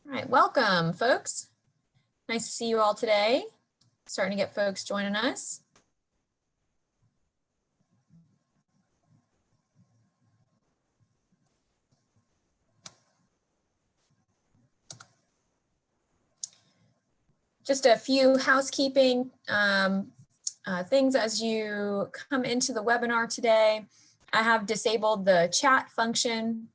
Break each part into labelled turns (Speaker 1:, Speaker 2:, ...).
Speaker 1: All right, welcome folks. Nice to see you all today. Starting to get folks joining us. Just a few housekeeping things as you come into the webinar today. I have disabled the chat function.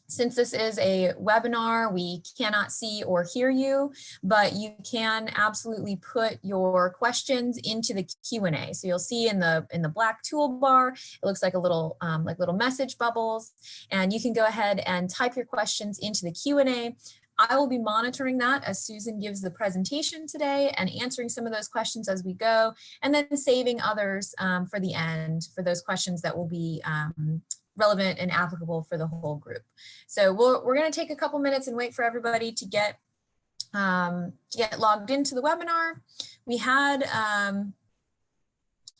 Speaker 1: Since this is a webinar, we cannot see or hear you, but you can absolutely put your questions into the Q&A. So you'll see in the black toolbar, it looks like a little like little message bubbles, and you can go ahead and type your questions into the Q&A. I will be monitoring that as Susan gives the presentation today and answering some of those questions as we go, and then saving others for the end for those questions that will be relevant and applicable for the whole group. So we're going to take a couple minutes and wait for everybody to get logged into the webinar. We had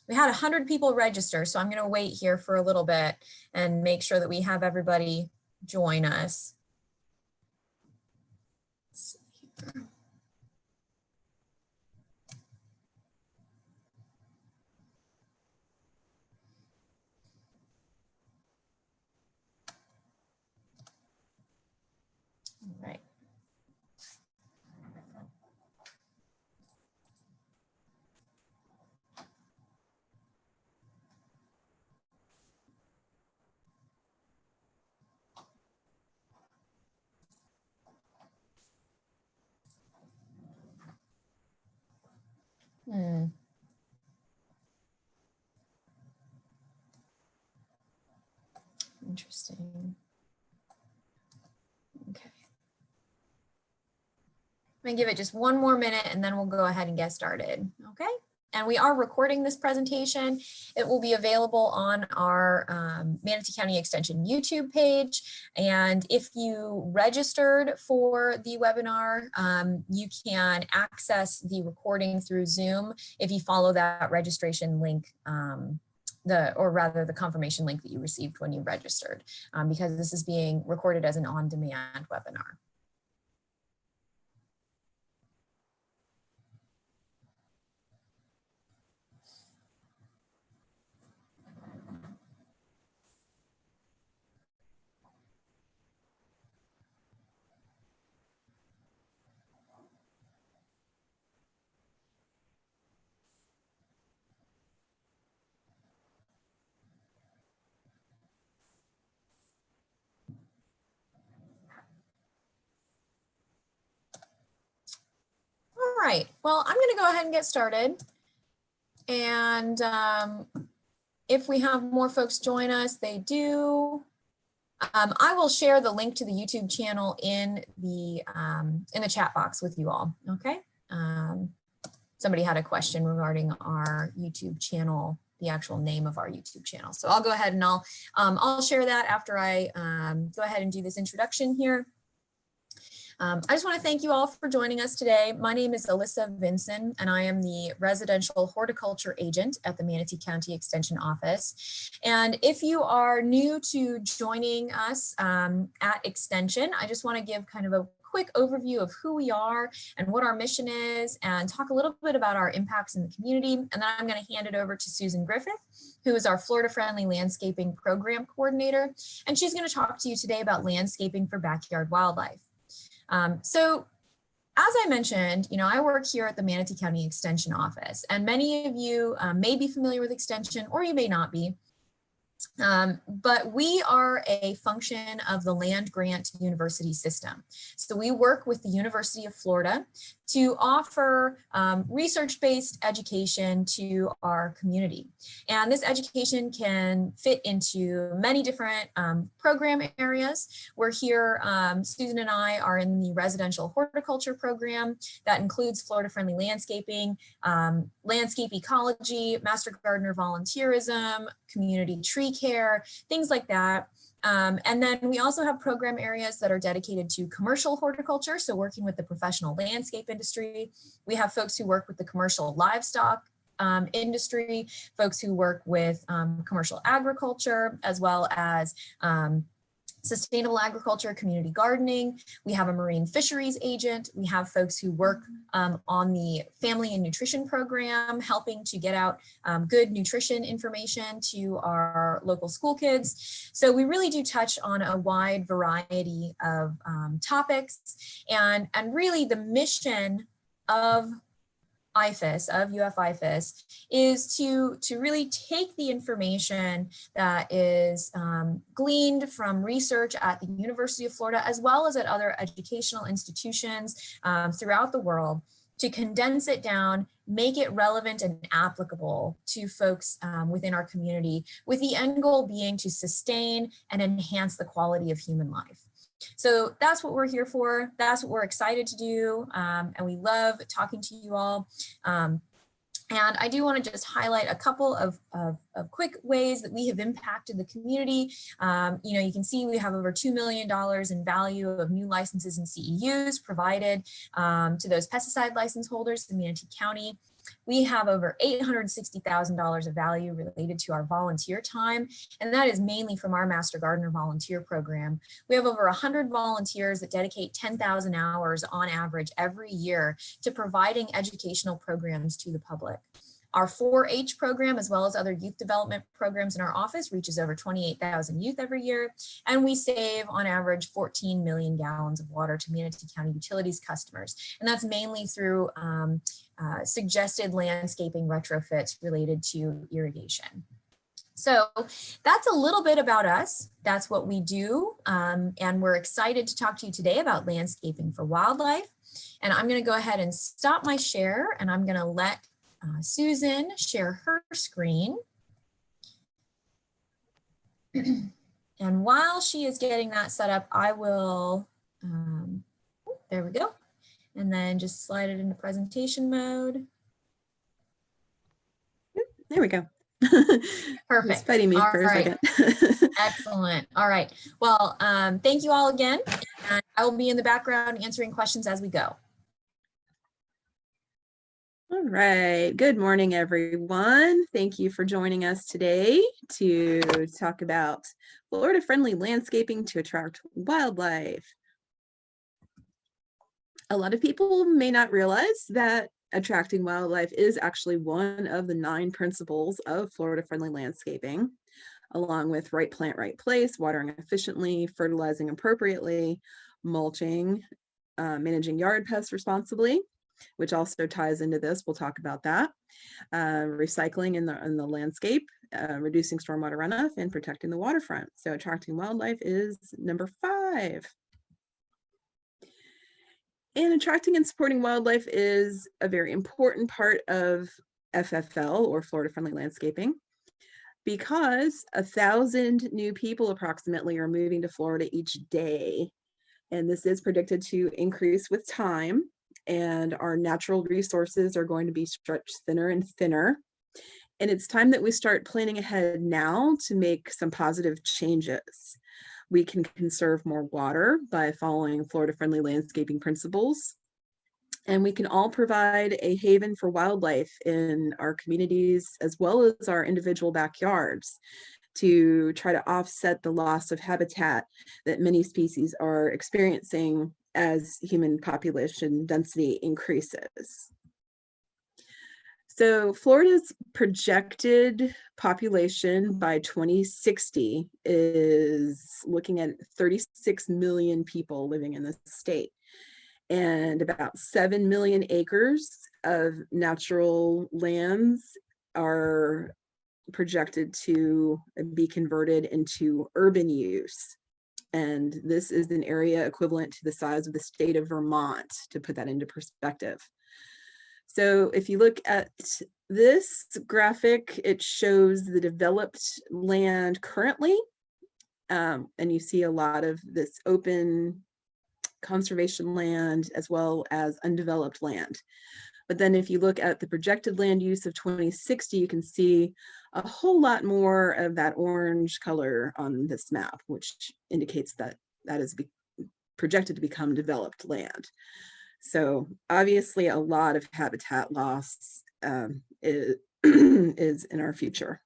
Speaker 1: 100 people register, so I'm going to wait here for a little bit and make sure that we have everybody join us. Let's see here. All right. Interesting. Okay. I'm gonna give it just one more minute and then we'll go ahead and get started. Okay. And we are recording this presentation. It will be available on our Manatee County Extension YouTube page. And if you registered for the webinar, you can access the recording through Zoom if you follow that registration link, or rather the confirmation link that you received when you registered, because this is being recorded as an on-demand webinar. All right, well, I'm gonna go ahead and get started. And if we have more folks join us, they do. I will share the link to the YouTube channel in the chat box with you all, okay? Somebody had a question regarding our YouTube channel, the actual name of our YouTube channel. So I'll go ahead and I'll share that after I go ahead and do this introduction here. I just want to thank you all for joining us today. My name is Alyssa Vinson, and I am the residential horticulture agent at the Manatee County Extension Office. And if you are new to joining us at Extension, I just want to give kind of a quick overview of who we are and what our mission is, and talk a little bit about our impacts in the community. And then I'm going to hand it over to Susan Griffith, who is our Florida Friendly Landscaping Program Coordinator. And she's going to talk to you today about landscaping for backyard wildlife. So as I mentioned, I work here at the Manatee County Extension Office, and many of you may be familiar with Extension, or you may not be. But we are a function of the land grant university system. So we work with the University of Florida to offer research-based education to our community. And this education can fit into many different program areas. We're here, Susan and I are in the residential horticulture program that includes Florida Friendly Landscaping, landscape ecology, master gardener volunteerism, community tree care, things like that. And then we also have program areas that are dedicated to commercial horticulture, so working with the professional landscape industry. We have folks who work with the commercial livestock industry, folks who work with commercial agriculture, as well as sustainable agriculture, community gardening. We have a marine fisheries agent. We have folks who work on the family and nutrition program, helping to get out good nutrition information to our local school kids. So we really do touch on a wide variety of topics, and really the mission of IFAS, of UF IFAS, is to really take the information that is gleaned from research at the University of Florida, as well as at other educational institutions throughout the world, to condense it down, make it relevant and applicable to folks within our community, with the end goal being to sustain and enhance the quality of human life. So that's what we're here for. That's what we're excited to do. And we love talking to you all. And I do want to just highlight a couple of quick ways that we have impacted the community. You know, you can see we have over $2 million in value of new licenses and CEUs provided to those pesticide license holders in Manatee County. We have over $860,000 of value related to our volunteer time, and that is mainly from our Master Gardener volunteer program. We have over 100 volunteers that dedicate 10,000 hours on average every year to providing educational programs to the public. Our 4-H program, as well as other youth development programs in our office, reaches over 28,000 youth every year, and we save on average 14 million gallons of water to Manatee County Utilities customers, and that's mainly through suggested landscaping retrofits related to irrigation. So that's a little bit about us. That's what we do, and we're excited to talk to you today about landscaping for wildlife. And I'm going to go ahead and stop my share, and I'm going to let Susan share her screen. And while she is getting that set up, I will, there we go. And then just slide it into presentation mode.
Speaker 2: There we go.
Speaker 1: Perfect.
Speaker 2: It's fighting me for a second.
Speaker 1: Excellent. All right. Well, thank you all again. And I will be in the background answering questions as we go.
Speaker 2: All right. Good morning, everyone. Thank you for joining us today to talk about Florida-friendly landscaping to attract wildlife. A lot of people may not realize that attracting wildlife is actually one of the 9 principles of Florida-friendly landscaping, along with right plant, right place, watering efficiently, fertilizing appropriately, mulching, managing yard pests responsibly, which also ties into this. We'll talk about that. Recycling in the landscape, reducing stormwater runoff, and protecting the waterfront. So attracting wildlife is number 5. And attracting and supporting wildlife is a very important part of FFL, or Florida Friendly Landscaping, because 1,000 new people approximately are moving to Florida each day. And this is predicted to increase with time, and our natural resources are going to be stretched thinner and thinner. And it's time that we start planning ahead now to make some positive changes. We can conserve more water by following Florida-friendly landscaping principles. And we can all provide a haven for wildlife in our communities, as well as our individual backyards, to try to offset the loss of habitat that many species are experiencing as human population density increases. So Florida's projected population by 2060 is looking at 36 million people living in the state, and about 7 million acres of natural lands are projected to be converted into urban use. And this is an area equivalent to the size of the state of Vermont, to put that into perspective. So if you look at this graphic, it shows the developed land currently, and you see a lot of this open conservation land as well as undeveloped land. But then if you look at the projected land use of 2060, you can see a whole lot more of that orange color on this map, which indicates that that is projected to become developed land. So obviously a lot of habitat loss is in our future.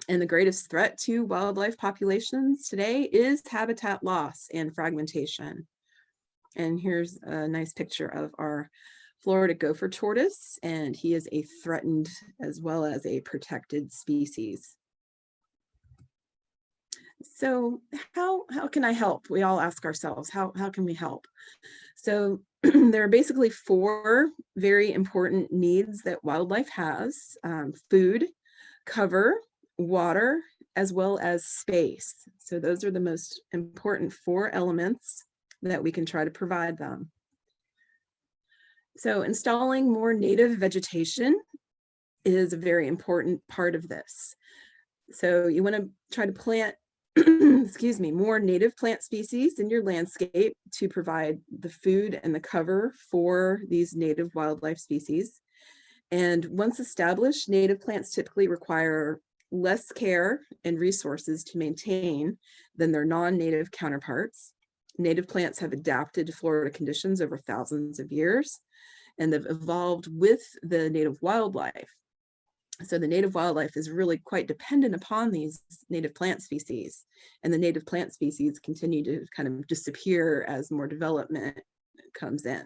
Speaker 2: And the greatest threat to wildlife populations today is habitat loss and fragmentation. And here's a nice picture of our Florida gopher tortoise, and he is a threatened as well as a protected species. So how can I help? We all ask ourselves, how can we help? So there are basically 4 very important needs that wildlife has: food, cover, water, as well as space. So those are the most important 4 elements that we can try to provide them. So installing more native vegetation is a very important part of this. So you want to try to plant excuse me, more native plant species in your landscape to provide the food and the cover for these native wildlife species. And once established, native plants typically require less care and resources to maintain than their non-native counterparts. Native plants have adapted to Florida conditions over thousands of years, and they've evolved with the native wildlife. So the native wildlife is really quite dependent upon these native plant species, and the native plant species continue to kind of disappear as more development comes in.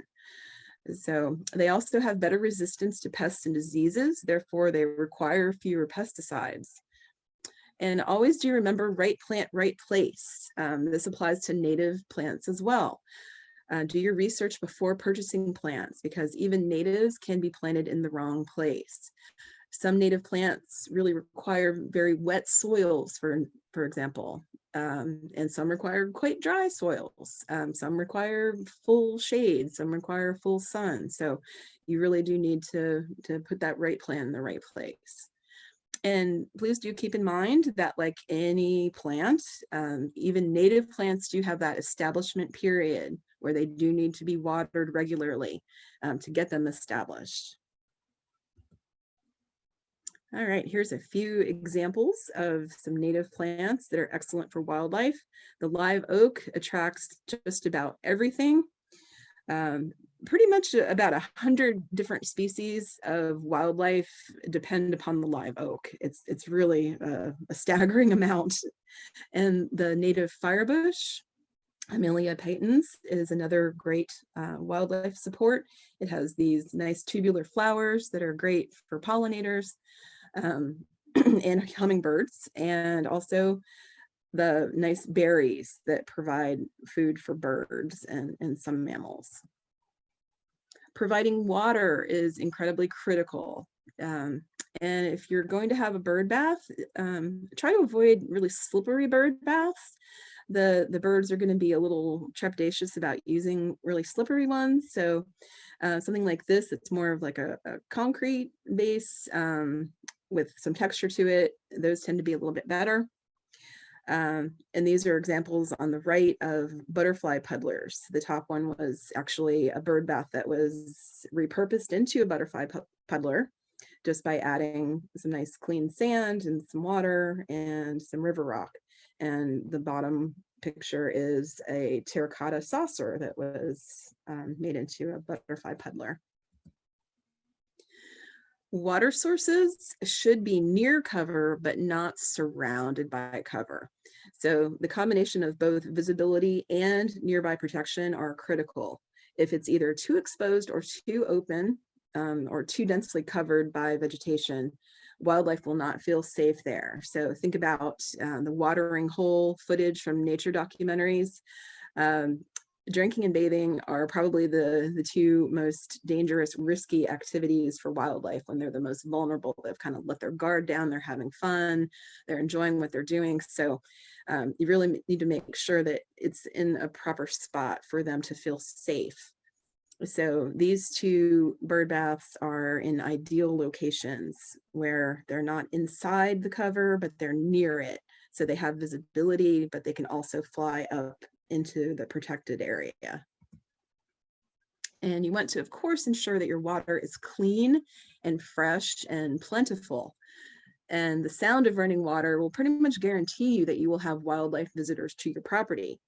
Speaker 2: So they also have better resistance to pests and diseases, therefore they require fewer pesticides. And always do remember right plant, right place. This applies to native plants as well. Do your research before purchasing plants, because even natives can be planted in the wrong place. Some native plants really require very wet soils, for example, and some require quite dry soils. Some require full shade, some require full sun. So you really do need to put that right plant in the right place. And please do keep in mind that, like any plant, even native plants do have that establishment period where they do need to be watered regularly to get them established. All right, here's a few examples of some native plants that are excellent for wildlife. The live oak attracts just about everything. Pretty much about 100 different species of wildlife depend upon the live oak. It's really a staggering amount. And the native firebush, Amelia patens, is another great wildlife support. It has these nice tubular flowers that are great for pollinators and hummingbirds, and also the nice berries that provide food for birds and some mammals. Providing water is incredibly critical. And if you're going to have a bird bath, try to avoid really slippery bird baths. The birds are going to be a little trepidatious about using really slippery ones. So something like this, it's more of like a concrete base with some texture to it. Those tend to be a little bit better. And these are examples on the right of butterfly puddlers. The top one was actually a bird bath that was repurposed into a butterfly puddler just by adding some nice clean sand and some water and some river rock. And the bottom picture is a terracotta saucer that was made into a butterfly puddler. Water sources should be near cover, but not surrounded by cover. So the combination of both visibility and nearby protection are critical. If it's either too exposed or too open or too densely covered by vegetation, wildlife will not feel safe there. So think about the watering hole footage from nature documentaries. Drinking and bathing are probably the 2 most dangerous, risky activities for wildlife when they're the most vulnerable. They've kind of let their guard down, they're having fun, they're enjoying what they're doing. So you really need to make sure that it's in a proper spot for them to feel safe. So these 2 bird baths are in ideal locations where they're not inside the cover, but they're near it. So they have visibility, but they can also fly up into the protected area. And you want to, of course, ensure that your water is clean and fresh and plentiful. And the sound of running water will pretty much guarantee you that you will have wildlife visitors to your property.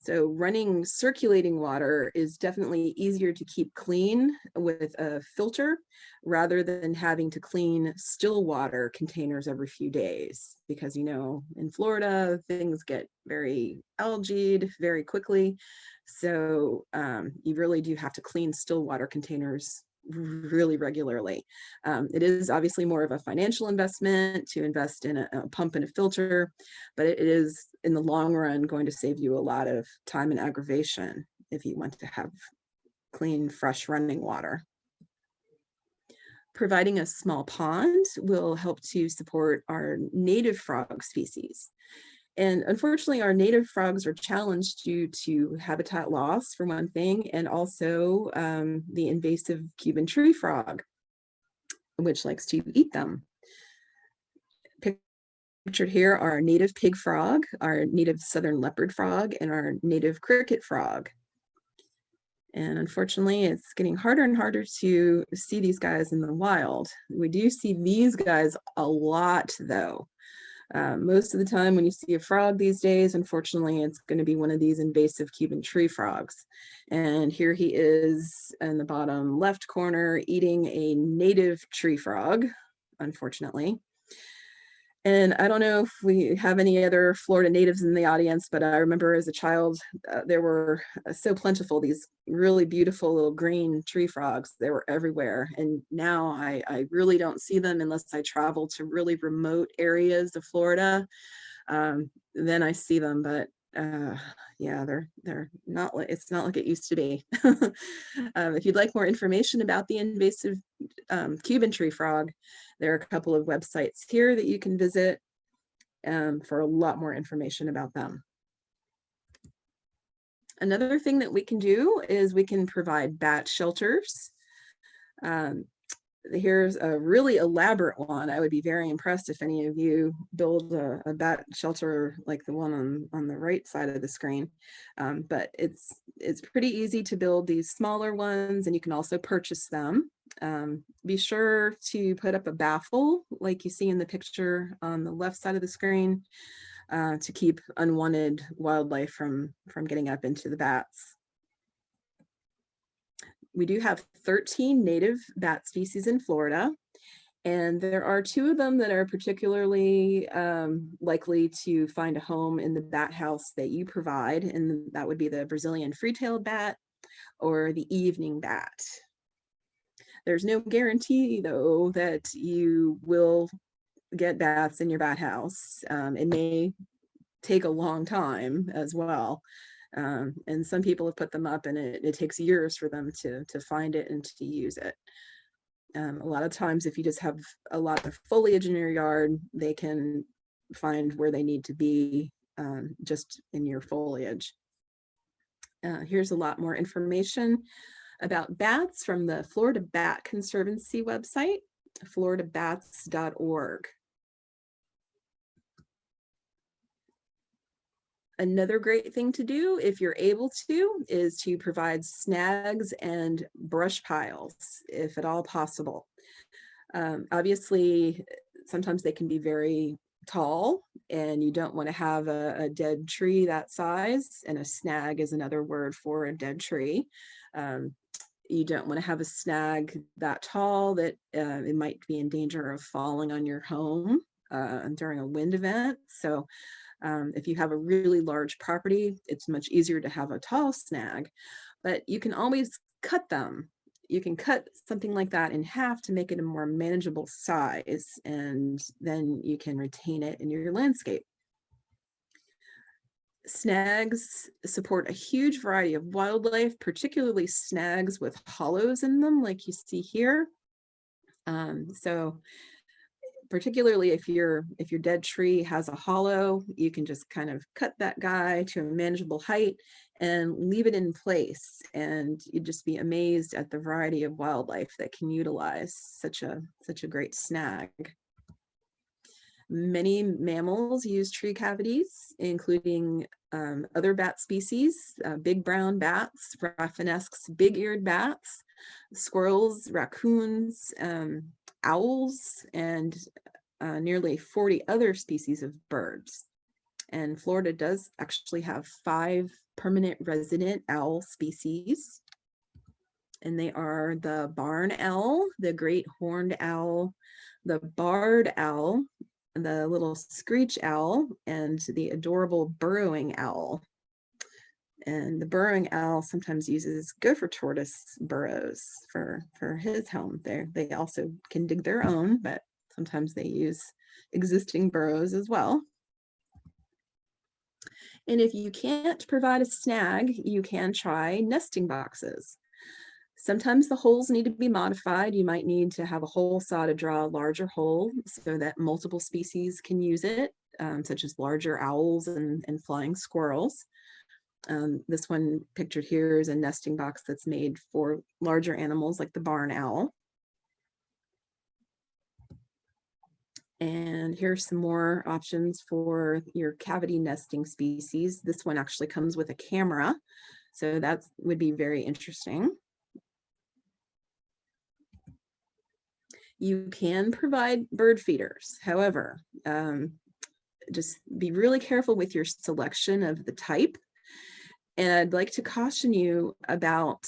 Speaker 2: So running circulating water is definitely easier to keep clean with a filter rather than having to clean still water containers every few days, because, you know, in Florida, things get very algaed very quickly. So you really do have to clean still water containers really regularly. It is obviously more of a financial investment to invest in a pump and a filter, but it is in the long run going to save you a lot of time and aggravation if you want to have clean, fresh running water. Providing a small pond will help to support our native frog species. And unfortunately, our native frogs are challenged due to habitat loss, for one thing, and also the invasive Cuban tree frog, which likes to eat them. Pictured here are our native pig frog, our native southern leopard frog, and our native cricket frog. And unfortunately, it's getting harder and harder to see these guys in the wild. We do see these guys a lot, though. Most of the time when you see a frog these days, unfortunately, it's going to be one of these invasive Cuban tree frogs. And here he is in the bottom left corner eating a native tree frog, unfortunately. And I don't know if we have any other Florida natives in the audience, but I remember as a child, there were so plentiful, these really beautiful little green tree frogs. They were everywhere. And now I really don't see them unless I travel to really remote areas of Florida. Then I see them, but yeah, they're not, it's not like it used to be. If you'd like more information about the invasive Cuban tree frog, there are a couple of websites here that you can visit for a lot more information about them. Another thing that we can do is we can provide bat shelters. Here's a really elaborate one. I would be very impressed if any of you build a bat shelter like the one on the right side of the screen. But it's pretty easy to build these smaller ones, and you can also purchase them. Be sure to put up a baffle like you see in the picture on the left side of the screen to keep unwanted wildlife from getting up into the bats. We do have 13 native bat species in Florida, and there are 2 of them that are particularly likely to find a home in the bat house that you provide, and that would be the Brazilian free-tailed bat or the evening bat. There's no guarantee, though, that you will get bats in your bat house. It may take a long time as well. And some people have put them up and it takes years for them to find it and to use it. A lot of times, if you just have a lot of foliage in your yard, they can find where they need to be just in your foliage. Here's a lot more information about bats from the Florida Bat Conservancy website, floridabats.org. Another great thing to do, if you're able to, is to provide snags and brush piles, if at all possible. Obviously, sometimes they can be very tall, and you don't want to have a dead tree that size, and a snag is another word for a dead tree. You don't want to have a snag that tall that it might be in danger of falling on your home during a wind event. So if you have a really large property, it's much easier to have a tall snag, but you can always cut them. You can cut something like that in half to make it a more manageable size, and then you can retain it in your landscape. Snags support a huge variety of wildlife, particularly snags with hollows in them, like you see here. So particularly if your dead tree has a hollow, you can just kind of cut that guy to a manageable height and leave it in place, and you'd just be amazed at the variety of wildlife that can utilize such a great snag. Many mammals use tree cavities, including other bat species, big brown bats, Raffinesque's big-eared bats, squirrels, raccoons, owls, and nearly 40 other species of birds. And Florida does actually have 5 permanent resident owl species. And they are the barn owl, the great horned owl, the barred owl, the little screech owl, and the adorable burrowing owl. And the burrowing owl sometimes uses gopher tortoise burrows for his home. They also can dig their own, but sometimes they use existing burrows as well. And if you can't provide a snag, you can try nesting boxes. Sometimes the holes need to be modified. You might need to have a hole saw to draw a larger hole so that multiple species can use it, such as larger owls and flying squirrels. This one pictured here is a nesting box that's made for larger animals like the barn owl. And here's some more options for your cavity nesting species. This one actually comes with a camera, so that would be very interesting. You can provide bird feeders. However, just be really careful with your selection of the type. And I'd like to caution you about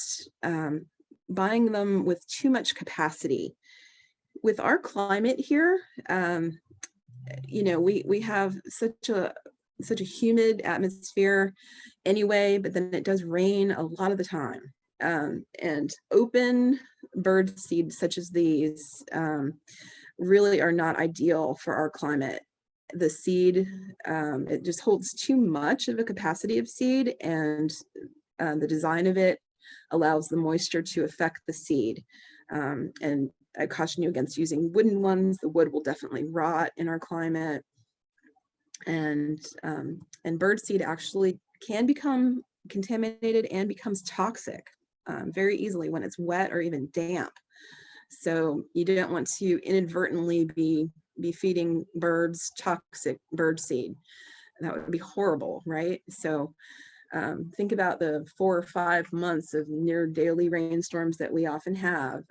Speaker 2: buying them with too much capacity. With our climate here, you know, we have such a humid atmosphere anyway, but then it does rain a lot of the time. And open bird seeds such as these really are not ideal for our climate. The seed, it just holds too much of a capacity of seed, and the design of it allows the moisture to affect the seed. And I caution you against using wooden ones. The wood will definitely rot in our climate. And bird seed actually can become contaminated and becomes toxic very easily when it's wet or even damp. So you don't want to inadvertently be feeding birds toxic bird seed. That would be horrible, right? So think about the 4 or 5 months of near daily rainstorms that we often have.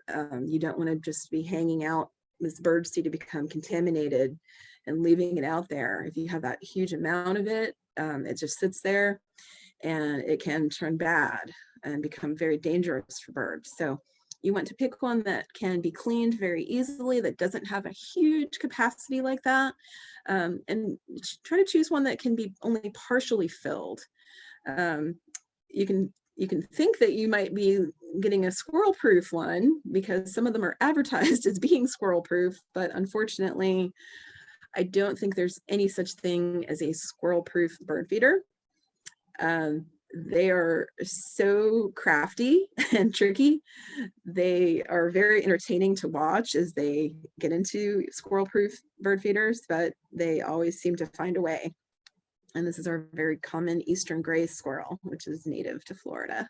Speaker 2: You don't want to just be hanging out this bird seed to become contaminated and leaving it out there. If you have that huge amount of it, it just sits there and it can turn bad and become very dangerous for birds. So you want to pick one that can be cleaned very easily, that doesn't have a huge capacity like that, and try to choose one that can be only partially filled. You can think that you might be getting a squirrel-proof one because some of them are advertised as being squirrel-proof, but unfortunately, I don't think there's any such thing as a squirrel-proof bird feeder. They are so crafty and tricky. They are very entertaining to watch as they get into squirrel-proof bird feeders, but they always seem to find a way. And this is our very common eastern gray squirrel, which is native to Florida.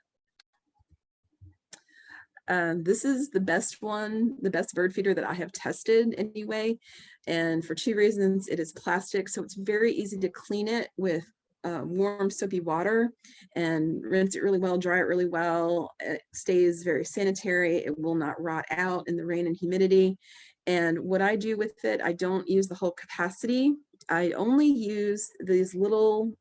Speaker 2: This is the best one, the best bird feeder that I have tested anyway. And for 2 reasons: it is plastic, so it's very easy to clean it with warm soapy water and rinse it really well, dry it really well. It stays very sanitary. It will not rot out in the rain and humidity. And what I do with it, I don't use the whole capacity. I only use these little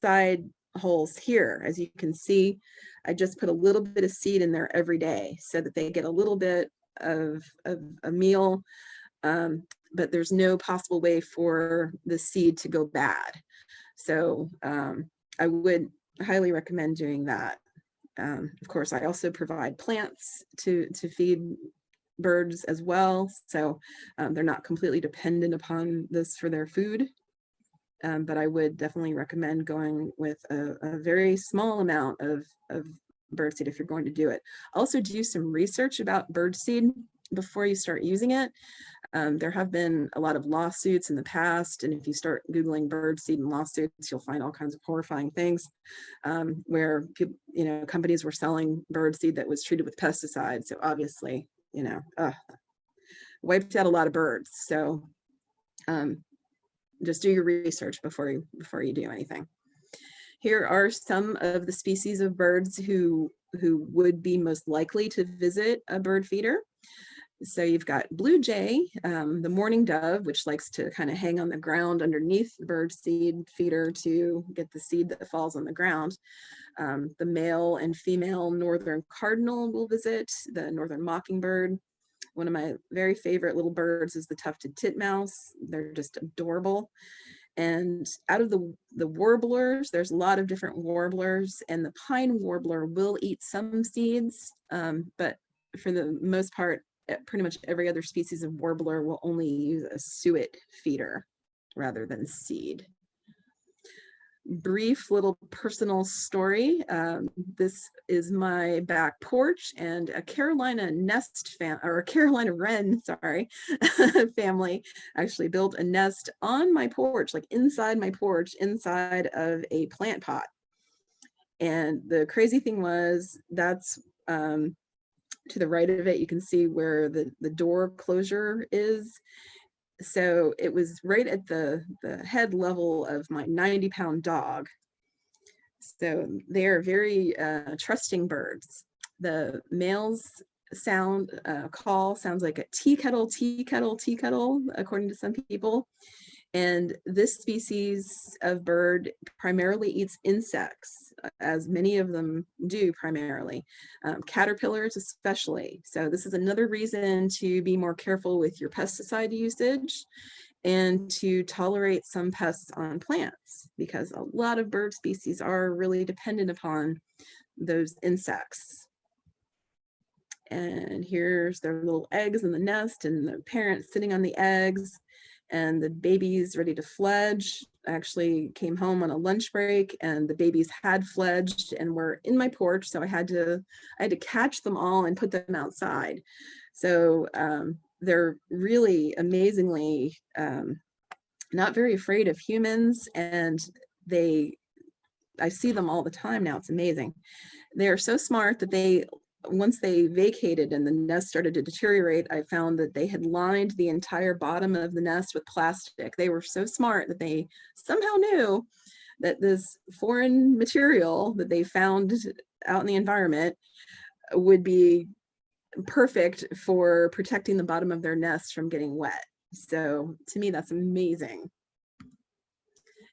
Speaker 2: side holes here. As you can see, I just put a little bit of seed in there every day so that they get a little bit of a meal, but there's no possible way for the seed to go bad. So I would highly recommend doing that. Of course, I also provide plants to feed birds as well. So they're not completely dependent upon this for their food. But I would definitely recommend going with a very small amount of birdseed if you're going to do it. Also do some research about birdseed before you start using it. There have been a lot of lawsuits in the past, and if you start Googling birdseed and lawsuits, you'll find all kinds of horrifying things where people, companies were selling birdseed that was treated with pesticides. So obviously, wiped out a lot of birds. So just do your research before you do anything. Here are some of the species of birds who would be most likely to visit a bird feeder. So you've got blue jay, the mourning dove, which likes to kind of hang on the ground underneath the bird seed feeder to get the seed that falls on the ground. The male and female northern cardinal will visit, the northern mockingbird. One of my very favorite little birds is the tufted titmouse. They're just adorable. And out of the warblers, there's a lot of different warblers, and the pine warbler will eat some seeds, but for the most part, pretty much every other species of warbler will only use a suet feeder rather than seed. Brief little personal story. This is my back porch, and a Carolina Carolina wren, sorry, family actually built a nest on my porch, like inside my porch, inside of a plant pot. And the crazy thing was, that's to the right of it, you can see where the door closure is. So it was right at the head level of my 90-pound dog. So they are very trusting birds. The male's call sounds like a tea kettle, tea kettle, tea kettle, according to some people. And this species of bird primarily eats insects, as many of them do primarily, caterpillars especially. So this is another reason to be more careful with your pesticide usage and to tolerate some pests on plants, because a lot of bird species are really dependent upon those insects. And here's their little eggs in the nest, and the parents sitting on the eggs, and the babies ready to fledge. I actually came home on a lunch break, and the babies had fledged and were in my porch, so I had to catch them all and put them outside. So they're really amazingly not very afraid of humans, and I see them all the time now. It's amazing. They are so smart that once they vacated and the nest started to deteriorate, I found that they had lined the entire bottom of the nest with plastic. They were so smart that they somehow knew that this foreign material that they found out in the environment would be perfect for protecting the bottom of their nest from getting wet. So to me, that's amazing.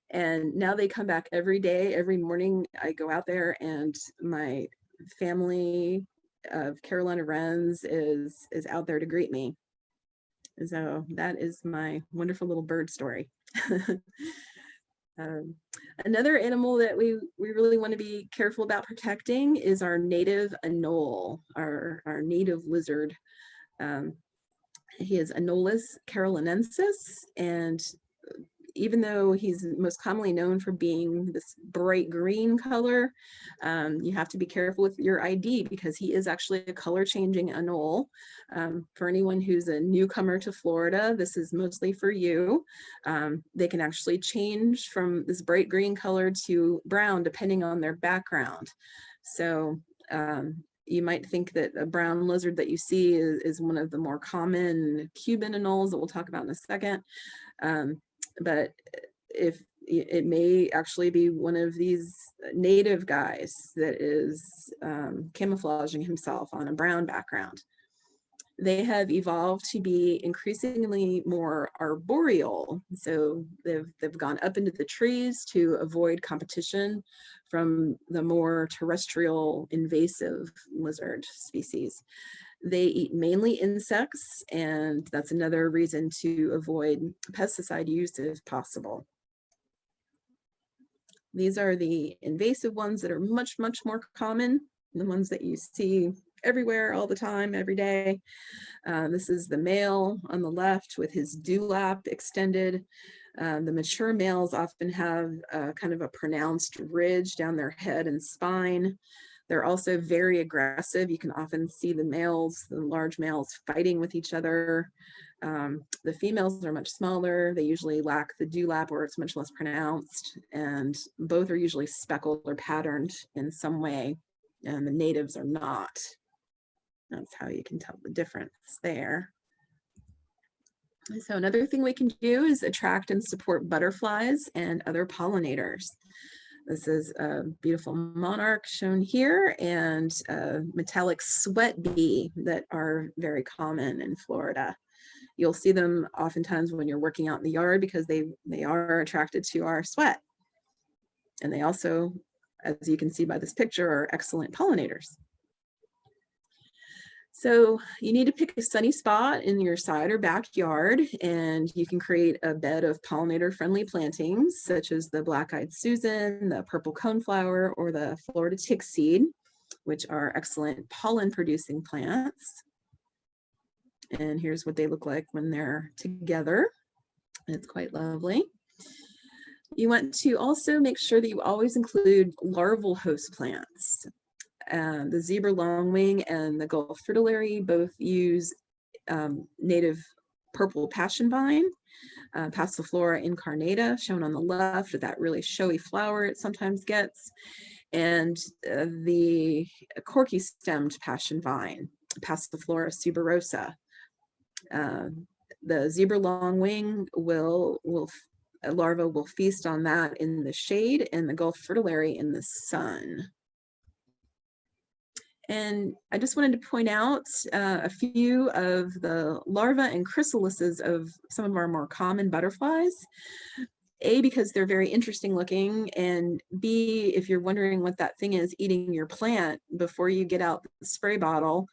Speaker 2: And now they come back every day. Every morning I go out there, and my family of Carolina wrens is out there to greet me. So that is my wonderful little bird story. Another animal that we really want to be careful about protecting is our native anole, our native lizard. He is Anolis carolinensis, and even though he's most commonly known for being this bright green color, you have to be careful with your ID, because he is actually a color changing anole. For anyone who's a newcomer to Florida, this is mostly for you. They can actually change from this bright green color to brown depending on their background. So you might think that a brown lizard that you see is one of the more common Cuban anoles that we'll talk about in a second. But if it may actually be one of these native guys that is camouflaging himself on a brown background. They have evolved to be increasingly more arboreal. So they've gone up into the trees to avoid competition from the more terrestrial invasive lizard species. They eat mainly insects, and that's another reason to avoid pesticide use if possible. These are the invasive ones that are much, much more common, the ones that you see everywhere all the time, every day. This is the male on the left with his dewlap extended. The mature males often have kind of a pronounced ridge down their head and spine. They're also very aggressive. You can often see the large males fighting with each other. The females are much smaller. They usually lack the dewlap, or it's much less pronounced, and both are usually speckled or patterned in some way, and the natives are not. That's how you can tell the difference there. So another thing we can do is attract and support butterflies and other pollinators. This is a beautiful monarch shown here, and a metallic sweat bee that are very common in Florida. You'll see them oftentimes when you're working out in the yard because they are attracted to our sweat. And they also, as you can see by this picture, are excellent pollinators. So you need to pick a sunny spot in your side or backyard, and you can create a bed of pollinator-friendly plantings, such as the black-eyed Susan, the purple coneflower, or the Florida tickseed, which are excellent pollen-producing plants. And here's what they look like when they're together. It's quite lovely. You want to also make sure that you always include larval host plants. The zebra longwing and the Gulf fritillary both use native purple passion vine, Passiflora incarnata, shown on the left, with that really showy flower it sometimes gets, and the corky stemmed passion vine, Passiflora suberosa. The zebra longwing a larva will feast on that in the shade, and the Gulf fritillary in the sun. And I just wanted to point out a few of the larvae and chrysalises of some of our more common butterflies. A, because they're very interesting looking, and B, if you're wondering what that thing is eating your plant before you get out the spray bottle,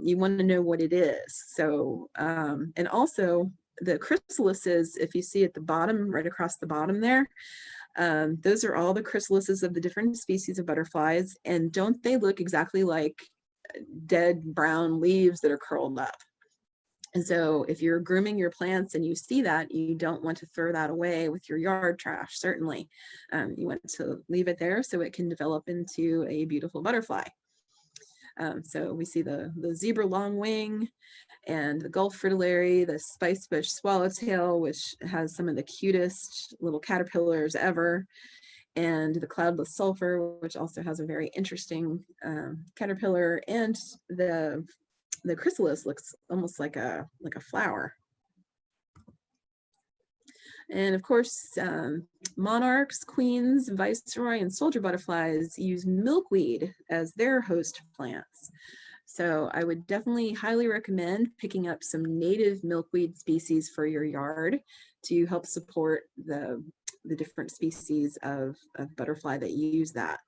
Speaker 2: you want to know what it is. So, and also the chrysalises, if you see at the bottom, right across the bottom there, those are all the chrysalises of the different species of butterflies, and don't they look exactly like dead brown leaves that are curled up? And so if you're grooming your plants and you see that, you don't want to throw that away with your yard trash, certainly. You want to leave it there so it can develop into a beautiful butterfly. So we see the zebra longwing and the Gulf fritillary, the spicebush swallowtail, which has some of the cutest little caterpillars ever, and the cloudless sulfur, which also has a very interesting caterpillar, and the chrysalis looks almost like a flower. And of course, monarchs, queens, viceroy, and soldier butterflies use milkweed as their host plants. So I would definitely highly recommend picking up some native milkweed species for your yard to help support the different species of butterfly that use that.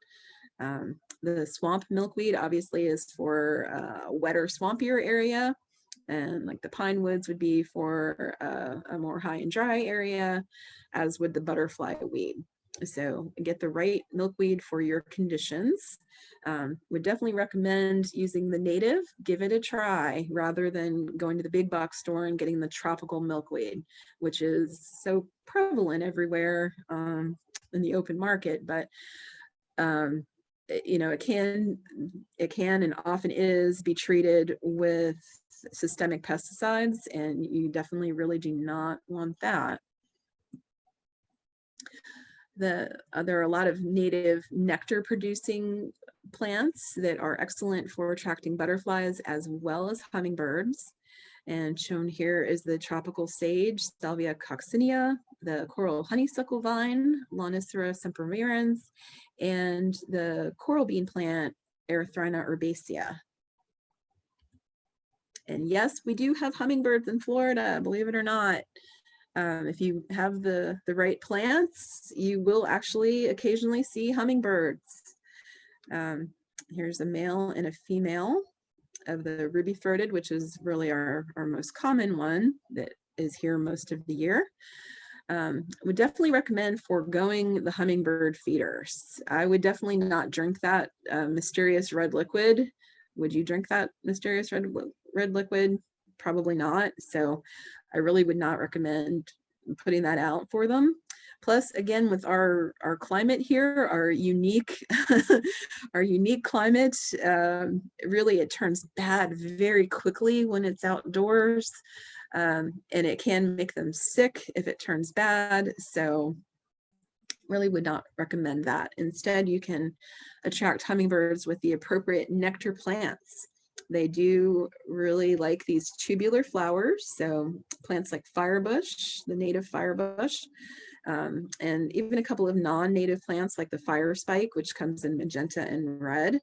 Speaker 2: The swamp milkweed obviously is for a wetter, swampier area, and like the pine woods would be for a more high and dry area, as would the butterfly weed. So get the right milkweed for your conditions. Would definitely recommend using the native. Give it a try rather than going to the big box store and getting the tropical milkweed, which is so prevalent everywhere in the open market. But you know, it can and often is be treated with systemic pesticides, and you definitely really do not want that. There are a lot of native nectar producing plants that are excellent for attracting butterflies as well as hummingbirds. And shown here is the tropical sage, Salvia coccinea, the coral honeysuckle vine, Lonicera sempervirens, and the coral bean plant, Erythrina herbaceae. And yes, we do have hummingbirds in Florida, believe it or not. If you have the right plants, you will actually occasionally see hummingbirds. Here's a male and a female of the ruby-throated, which is really our most common one that is here most of the year. Would definitely recommend foregoing the hummingbird feeders. I would definitely not drink that mysterious red liquid. Would you drink that mysterious red liquid? Probably not. So I really would not recommend putting that out for them. Plus, again, with our climate here, our unique climate, really it turns bad very quickly when it's outdoors, and it can make them sick if it turns bad. So really would not recommend that. Instead, you can attract hummingbirds with the appropriate nectar plants. They do really like these tubular flowers, so plants like firebush, the native firebush, and even a couple of non-native plants like the fire spike, which comes in magenta and red,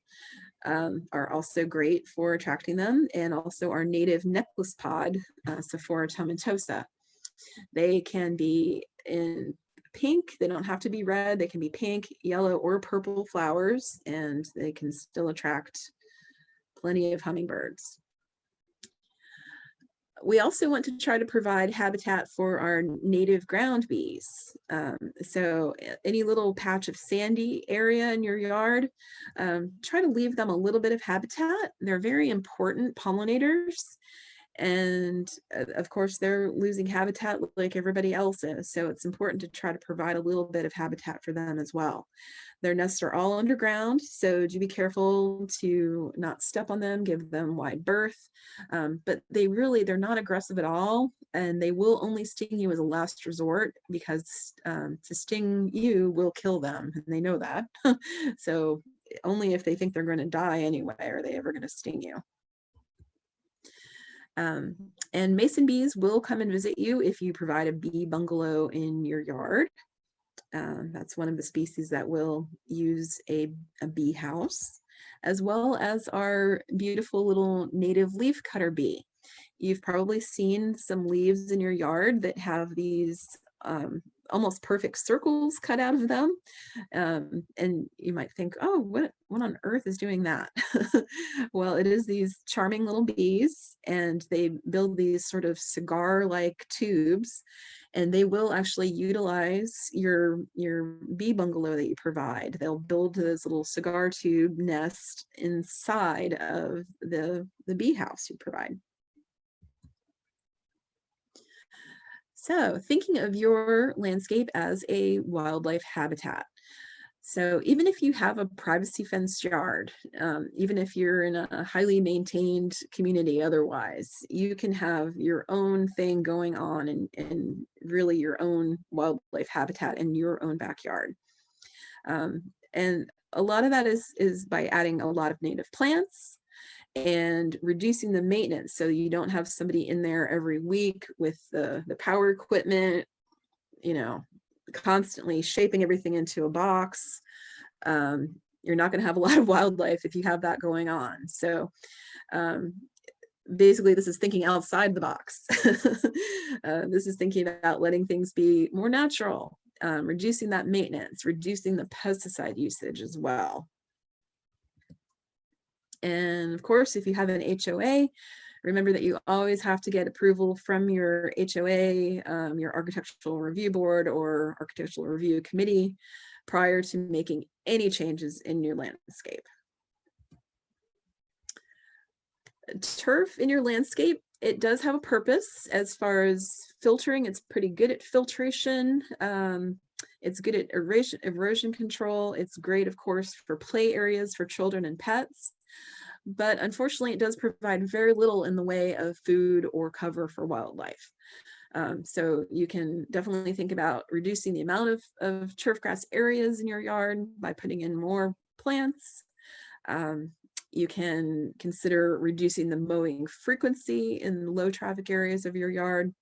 Speaker 2: are also great for attracting them, and also our native necklace pod, Sephora tomentosa. They can be in pink, they don't have to be red, they can be pink, yellow, or purple flowers, and they can still attract plenty of hummingbirds. We also want to try to provide habitat for our native ground bees. So any little patch of sandy area in your yard, try to leave them a little bit of habitat. They're very important pollinators. And of course, they're losing habitat like everybody else is. So it's important to try to provide a little bit of habitat for them as well. Their nests are all underground, so do be careful to not step on them, give them wide berth. But they're not aggressive at all, and they will only sting you as a last resort, because to sting you will kill them, and they know that. So only if they think they're going to die anyway are they ever going to sting you. And mason bees will come and visit you if you provide a bee bungalow in your yard. That's one of the species that will use a bee house, as well as our beautiful little native leaf cutter bee. You've probably seen some leaves in your yard that have these almost perfect circles cut out of them. And you might think, oh, what on earth is doing that? Well, it is these charming little bees, and they build these sort of cigar-like tubes, and they will actually utilize your bee bungalow that you provide. They'll build this little cigar tube nest inside of the bee house you provide. So thinking of your landscape as a wildlife habitat. So even if you have a privacy fenced yard, even if you're in a highly maintained community otherwise, you can have your own thing going on, and really your own wildlife habitat in your own backyard. And a lot of that is by adding a lot of native plants and reducing the maintenance, so you don't have somebody in there every week with the power equipment, constantly shaping everything into a box. You're not going to have a lot of wildlife if you have that going on. So basically, this is thinking outside the box. This is thinking about letting things be more natural, reducing that maintenance, reducing the pesticide usage as well. And of course, if you have an HOA, remember that you always have to get approval from your HOA, your architectural review board or architectural review committee prior to making any changes in your landscape. Turf in your landscape, it does have a purpose as far as filtering. It's pretty good at filtration. It's good at erosion control. It's great, of course, for play areas for children and pets. But unfortunately, it does provide very little in the way of food or cover for wildlife. So you can definitely think about reducing the amount of turf grass areas in your yard by putting in more plants. You can consider reducing the mowing frequency in low traffic areas of your yard,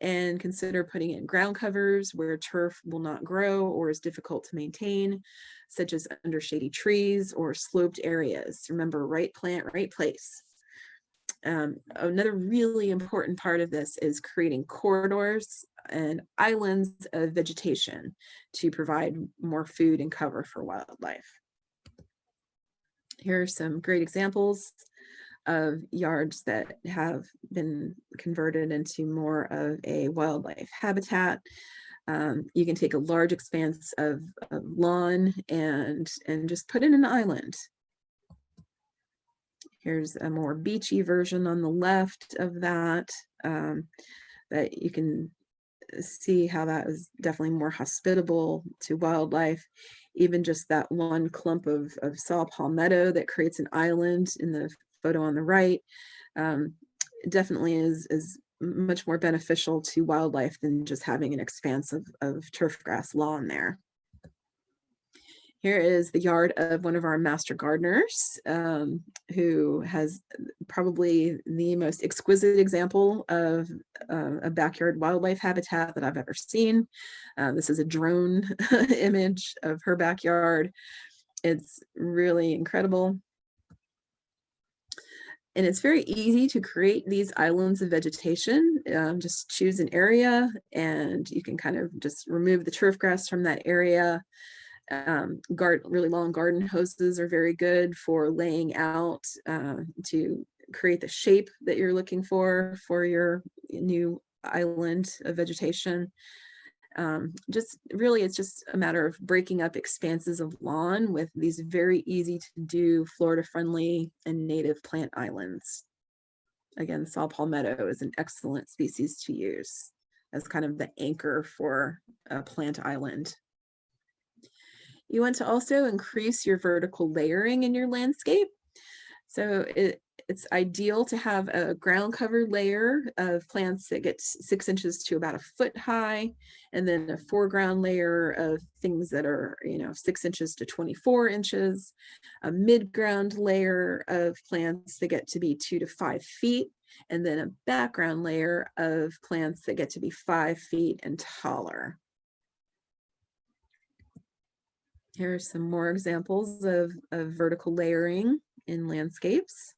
Speaker 2: and consider putting in ground covers where turf will not grow or is difficult to maintain, such as under shady trees or sloped areas. Remember, right plant, right place. Another really important part of this is creating corridors and islands of vegetation to provide more food and cover for wildlife. Here are some great examples of yards that have been converted into more of a wildlife habitat. You can take a large expanse of lawn and just put in an island. Here's a more beachy version on the left of that, that you can see how that is definitely more hospitable to wildlife. Even just that one clump of saw palmetto that creates an island in the photo on the right, definitely is much more beneficial to wildlife than just having an expanse of turf grass lawn there. Here is the yard of one of our master gardeners, who has probably the most exquisite example of a backyard wildlife habitat that I've ever seen. This is a drone image of her backyard. It's really incredible. And it's very easy to create these islands of vegetation. Just choose an area and you can kind of just remove the turf grass from that area. Really long garden hoses are very good for laying out to create the shape that you're looking for your new island of vegetation. It's just a matter of breaking up expanses of lawn with these very easy to do Florida friendly and native plant islands. Again, saw palmetto is an excellent species to use as kind of the anchor for a plant island. You want to also increase your vertical layering in your landscape. So it's ideal to have a ground cover layer of plants that gets 6 inches to about a foot high, and then a foreground layer of things that are 6 inches to 24 inches, a mid-ground layer of plants that get to be 2 to 5 feet, and then a background layer of plants that get to be 5 feet and taller. Here are some more examples of vertical layering in landscapes.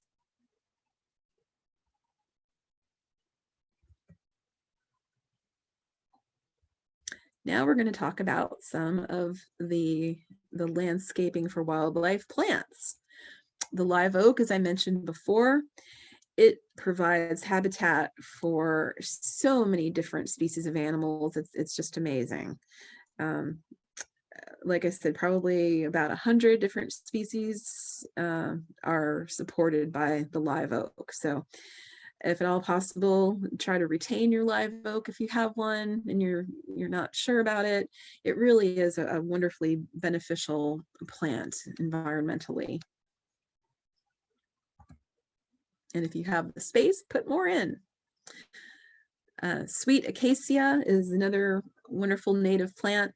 Speaker 2: Now we're going to talk about some of the landscaping for wildlife plants. The live oak, as I mentioned before, it provides habitat for so many different species of animals. It's just amazing. Like I said, probably about 100 different species are supported by the live oak. So if at all possible, try to retain your live oak if you have one and you're not sure about it. It really is a wonderfully beneficial plant environmentally. And if you have the space, put more in. Sweet acacia is another wonderful native plant.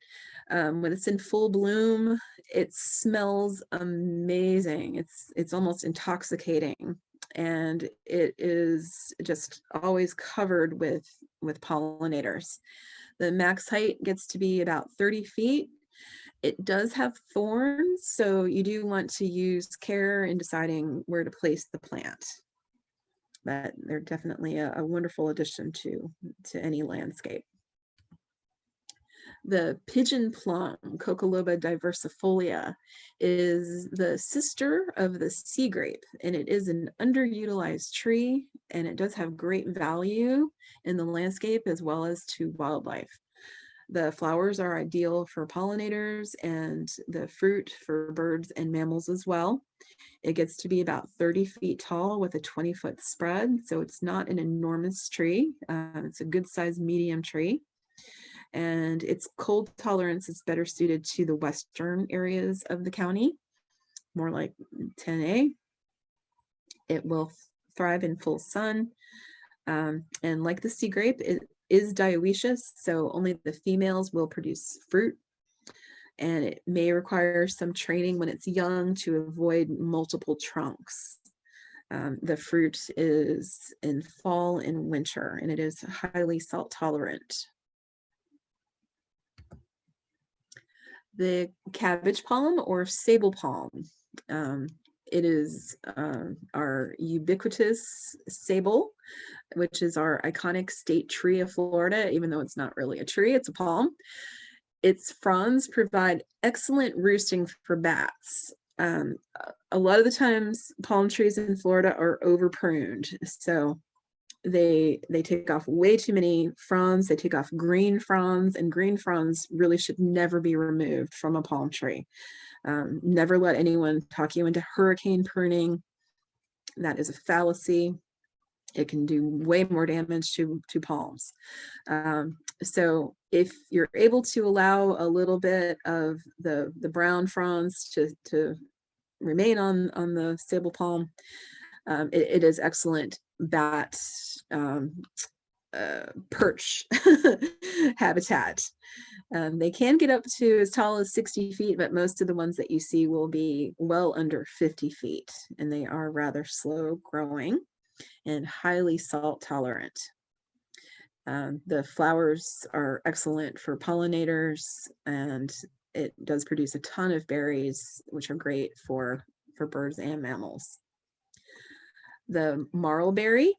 Speaker 2: When it's in full bloom, it smells amazing. It's almost intoxicating, and it is just always covered with pollinators. The max height gets to be about 30 feet. It does have thorns, so you do want to use care in deciding where to place the plant. But they're definitely a wonderful addition to any landscape. The pigeon plum, COCCOLOBA diversifolia, is the sister of the sea grape, and it is an underutilized tree, and it does have great value in the landscape as well as to wildlife. The flowers are ideal for pollinators and the fruit for birds and mammals as well. It gets to be about 30 feet tall with a 20-foot spread, so it's not an enormous tree. It's a good sized medium tree. And its cold tolerance is better suited to the western areas of the county, more like 10A. It will thrive in full sun. And like the sea grape, it is dioecious, so only the females will produce fruit. And it may require some training when it's young to avoid multiple trunks. The fruit is in fall and winter, and it is highly salt tolerant. The cabbage palm or sable palm. It is our ubiquitous sabal, which is our iconic state tree of Florida, even though it's not really a tree, it's a palm. Its fronds provide excellent roosting for bats. A lot of the times palm trees in Florida are over pruned, so they take off way too many fronds. They take off green fronds, and green fronds really should never be removed from a palm tree. Never let anyone talk you into hurricane pruning. That is a fallacy. It can do way more damage to palms. So if you're able to allow a little bit of the brown fronds to remain on the sable palm, it is excellent bat perch habitat. They can get up to as tall as 60 feet, but most of the ones that you see will be well under 50 feet, and they are rather slow growing and highly salt tolerant. The flowers are excellent for pollinators, and it does produce a ton of berries, which are great for birds and mammals. The marlberry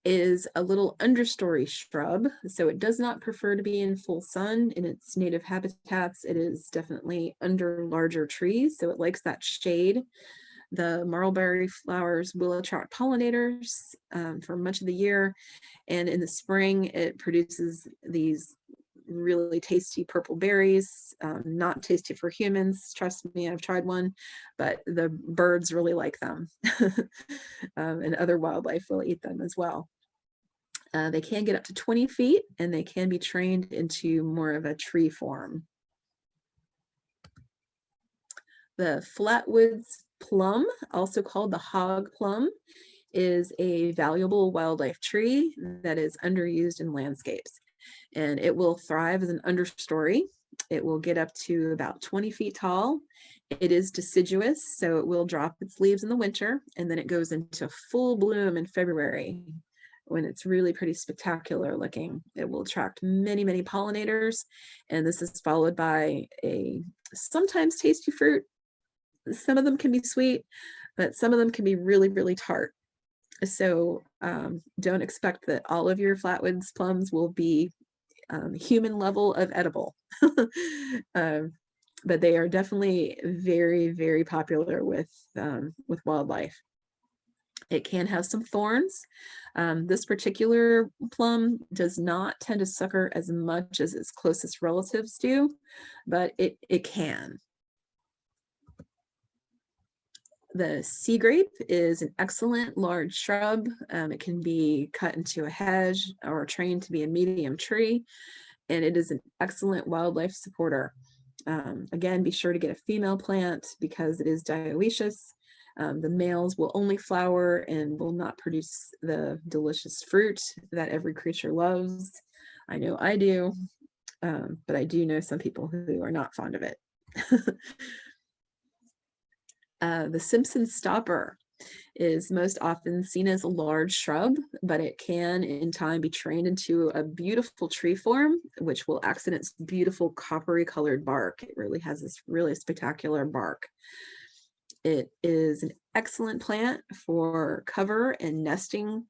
Speaker 2: is a little understory shrub, so it does not prefer to be in full sun. In its native habitats, it is definitely under larger trees, so it likes that shade. The marlberry flowers will attract pollinators for much of the year, and in the spring it produces these really tasty purple berries. Not tasty for humans, trust me, I've tried one, but the birds really like them. And other wildlife will eat them as well. They can get up to 20 feet, and they can be trained into more of a tree form. The flatwoods plum, also called the hog plum, is a valuable wildlife tree that is underused in landscapes, and it will thrive as an understory. It will get up to about 20 feet tall. It is deciduous, so it will drop its leaves in the winter, and then it goes into full bloom in February, when it's really pretty spectacular looking. It will attract many, many pollinators, and this is followed by a sometimes tasty fruit. Some of them can be sweet, but some of them can be really, really tart. So don't expect that all of your flatwoods plums will be human level of edible. But they are definitely very, very popular with wildlife. It can have some thorns. This particular plum does not tend to sucker as much as its closest relatives do, but it can. The sea grape is an excellent large shrub. It can be cut into a hedge or trained to be a medium tree, and it is an excellent wildlife supporter. Again, be sure to get a female plant because it is dioecious. The males will only flower and will not produce the delicious fruit that every creature loves. I know I do, but I do know some people who are not fond of it. The Simpson stopper is most often seen as a large shrub, but it can in time be trained into a beautiful tree form, which will accent its beautiful coppery colored bark. It really has this really spectacular bark. It is an excellent plant for cover and nesting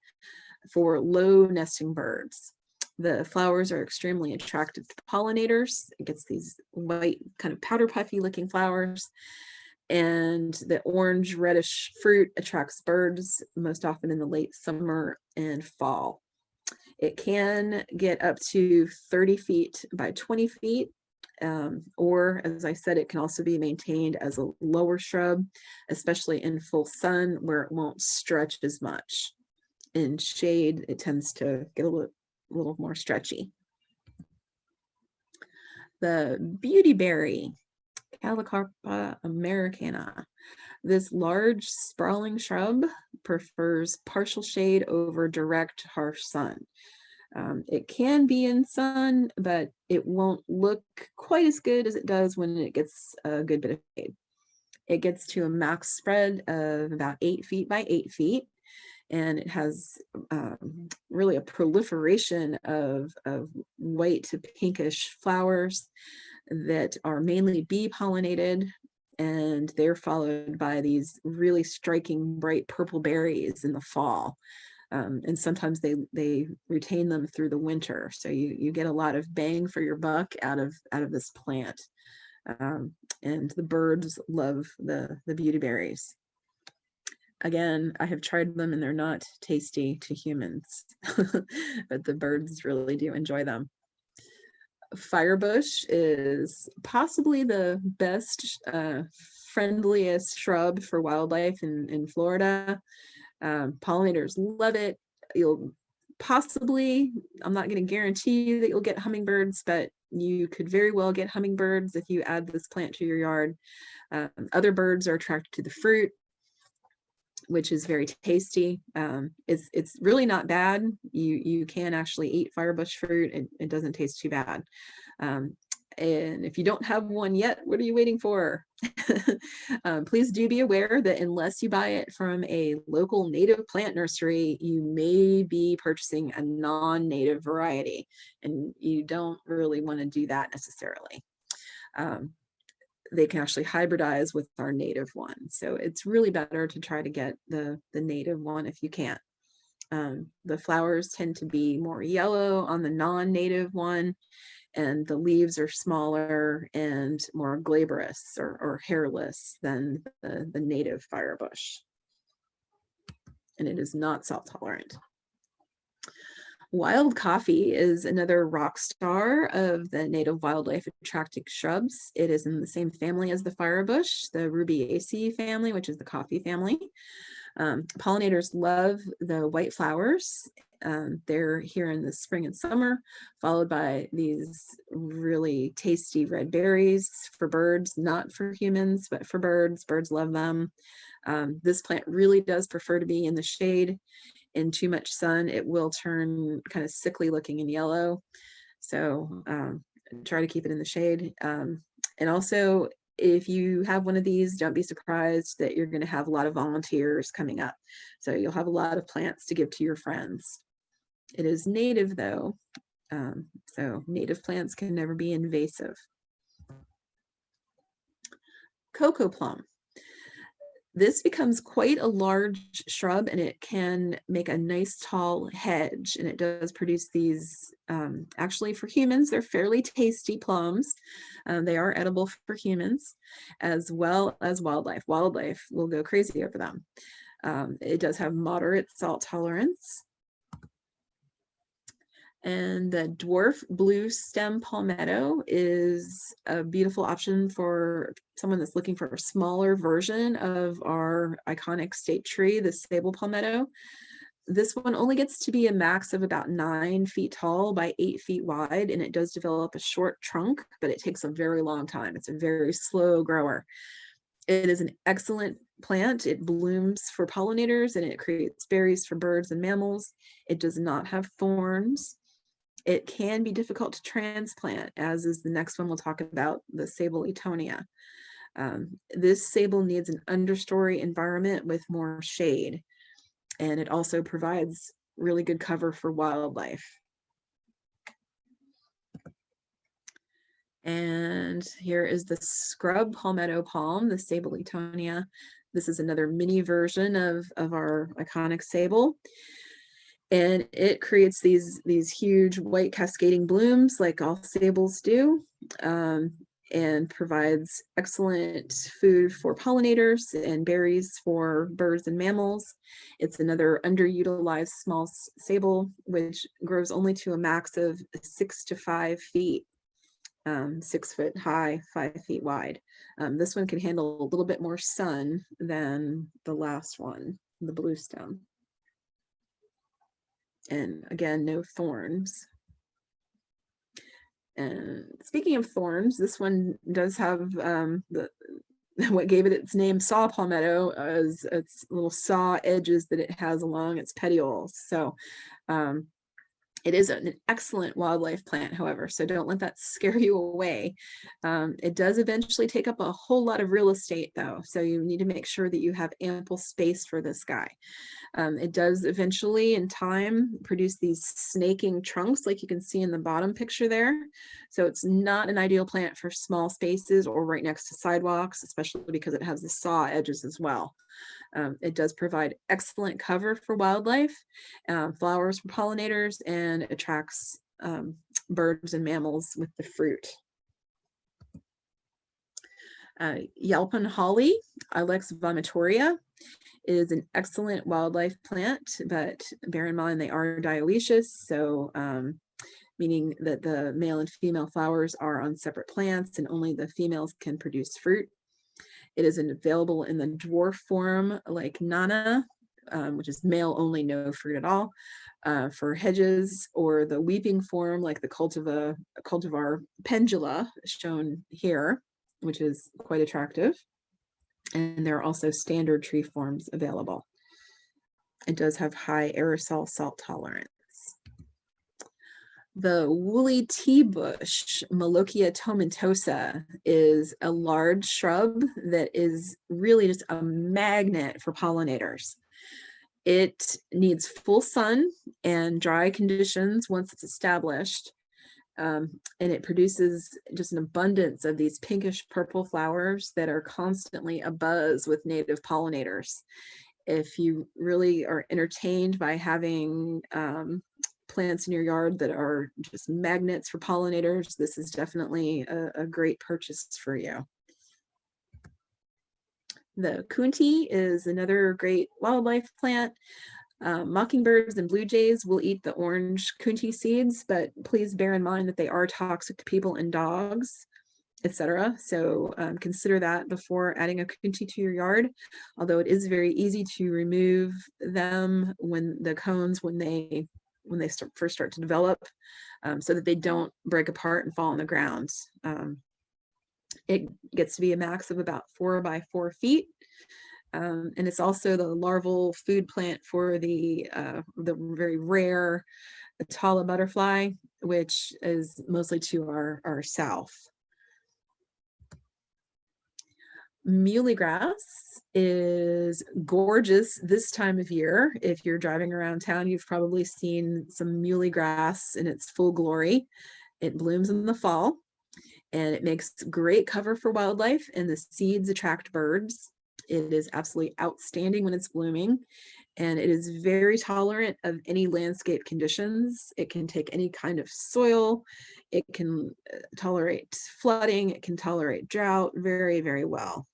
Speaker 2: for low nesting birds. The flowers are extremely attractive to pollinators. It gets these white, kind of powder puffy looking flowers, and the orange reddish fruit attracts birds most often in the late summer and fall. It can get up to 30 feet by 20 feet. Or as I said, it can also be maintained as a lower shrub, especially in full sun where it won't stretch as much. In shade, it tends to get a little more stretchy. The beautyberry, Callicarpa americana. This large sprawling shrub prefers partial shade over direct harsh sun. It can be in sun, but it won't look quite as good as it does when it gets a good bit of shade. It gets to a max spread of about 8 feet by 8 feet, and it has really a proliferation of white to pinkish flowers that are mainly bee pollinated, and they're followed by these really striking bright purple berries in the fall. And sometimes they retain them through the winter, so you get a lot of bang for your buck out of this plant. And the birds love the beautyberries. Again, I have tried them and they're not tasty to humans, but the birds really do enjoy them. Firebush is possibly the best, friendliest shrub for wildlife in Florida. Pollinators love it. You'll possibly, I'm not going to guarantee you that you'll get hummingbirds, but you could very well get hummingbirds if you add this plant to your yard. Other birds are attracted to the fruit. which is very tasty. It's really not bad. You can actually eat firebush fruit. It doesn't taste too bad. And if you don't have one yet, what are you waiting for? Please do be aware that unless you buy it from a local native plant nursery, you may be purchasing a non-native variety, and you don't really want to do that necessarily. They can actually hybridize with our native one. So it's really better to try to get the native one if you can. The flowers tend to be more yellow on the non-native one, and the leaves are smaller and more glabrous or hairless than the native firebush. And it is not salt tolerant. Wild coffee is another rock star of the native wildlife attracting shrubs. It is in the same family as the firebush, the Rubiaceae family, which is the coffee family. Pollinators love the white flowers. They're here in the spring and summer, followed by these really tasty red berries for birds, not for humans, but for birds. Birds love them. This plant really does prefer to be in the shade. In too much sun, it will turn kind of sickly looking and yellow. So try to keep it in the shade. And also, if you have one of these, don't be surprised that you're going to have a lot of volunteers coming up. So you'll have a lot of plants to give to your friends. It is native though, so native plants can never be invasive. Cocoa plum. This becomes quite a large shrub, and it can make a nice tall hedge, and it does produce these, actually for humans, they're fairly tasty plums. They are edible for humans as well as wildlife. Wildlife will go crazy over them. It does have moderate salt tolerance. And the dwarf blue stem palmetto is a beautiful option for someone that's looking for a smaller version of our iconic state tree, the SABAL palmetto. This one only gets to be a max of about 9 feet tall by 8 feet wide, and it does develop a short trunk, but it takes a very long time. It's a very slow grower. It is an excellent plant. It blooms for pollinators, and it creates berries for birds and mammals. It does not have thorns. It can be difficult to transplant, as is the next one we'll talk about, the Sabal-etonia. This sabal needs an understory environment with more shade, and it also provides really good cover for wildlife. And here is the scrub palmetto palm, the Sabal-etonia. This is another mini version of our iconic sabal. And it creates these huge white cascading blooms like all sabals do, and provides excellent food for pollinators and berries for birds and mammals. It's another underutilized small sabal, which grows only to a max of 6 to 5 feet, 6 foot high, 5 feet wide. This one can handle a little bit more sun than the last one, the blue stem. And again, no thorns. And speaking of thorns, this one does have what gave it its name, saw palmetto, as its little saw edges that it has along its petioles. So it is an excellent wildlife plant, however, so don't let that scare you away. It does eventually take up a whole lot of real estate though, so you need to make sure that you have ample space for this guy. It does eventually in time produce these snaking trunks like you can see in the bottom picture there. So it's not an ideal plant for small spaces or right next to sidewalks, especially because it has the saw edges as well. It does provide excellent cover for wildlife, flowers for pollinators, and attracts birds and mammals with the fruit. Yelpin holly, Ilex vomitoria, is an excellent wildlife plant, but bear in mind they are dioecious, so meaning that the male and female flowers are on separate plants and only the females can produce fruit. It is available in the dwarf form like Nana, which is male only, no fruit at all, for hedges, or the weeping form like the cultivar pendula shown here, which is quite attractive. And there are also standard tree forms available. It does have high aerosol salt tolerance. The woolly tea bush, Malochia tomentosa, is a large shrub that is really just a magnet for pollinators. It needs full sun and dry conditions once it's established. And it produces just an abundance of these pinkish purple flowers that are constantly abuzz with native pollinators. If you really are entertained by having plants in your yard that are just magnets for pollinators, this is definitely a great purchase for you. The county is another great wildlife plant. Mockingbirds and blue jays will eat the orange county seeds, but please bear in mind that they are toxic to people and dogs, etc. So consider that before adding a county to your yard, although it is very easy to remove them when the cones, when they first start to develop, so that they don't break apart and fall on the ground. It gets to be a max of about 4 by 4 feet. And it's also the larval food plant for the very rare Atala butterfly, which is mostly to our south. Muley grass is gorgeous this time of year. If you're driving around town, you've probably seen some muley grass in its full glory. It blooms in the fall, and it makes great cover for wildlife, and the seeds attract birds. It is absolutely outstanding when it's blooming, and it is very tolerant of any landscape conditions. It can take any kind of soil. It can tolerate flooding. It can tolerate drought very, very well.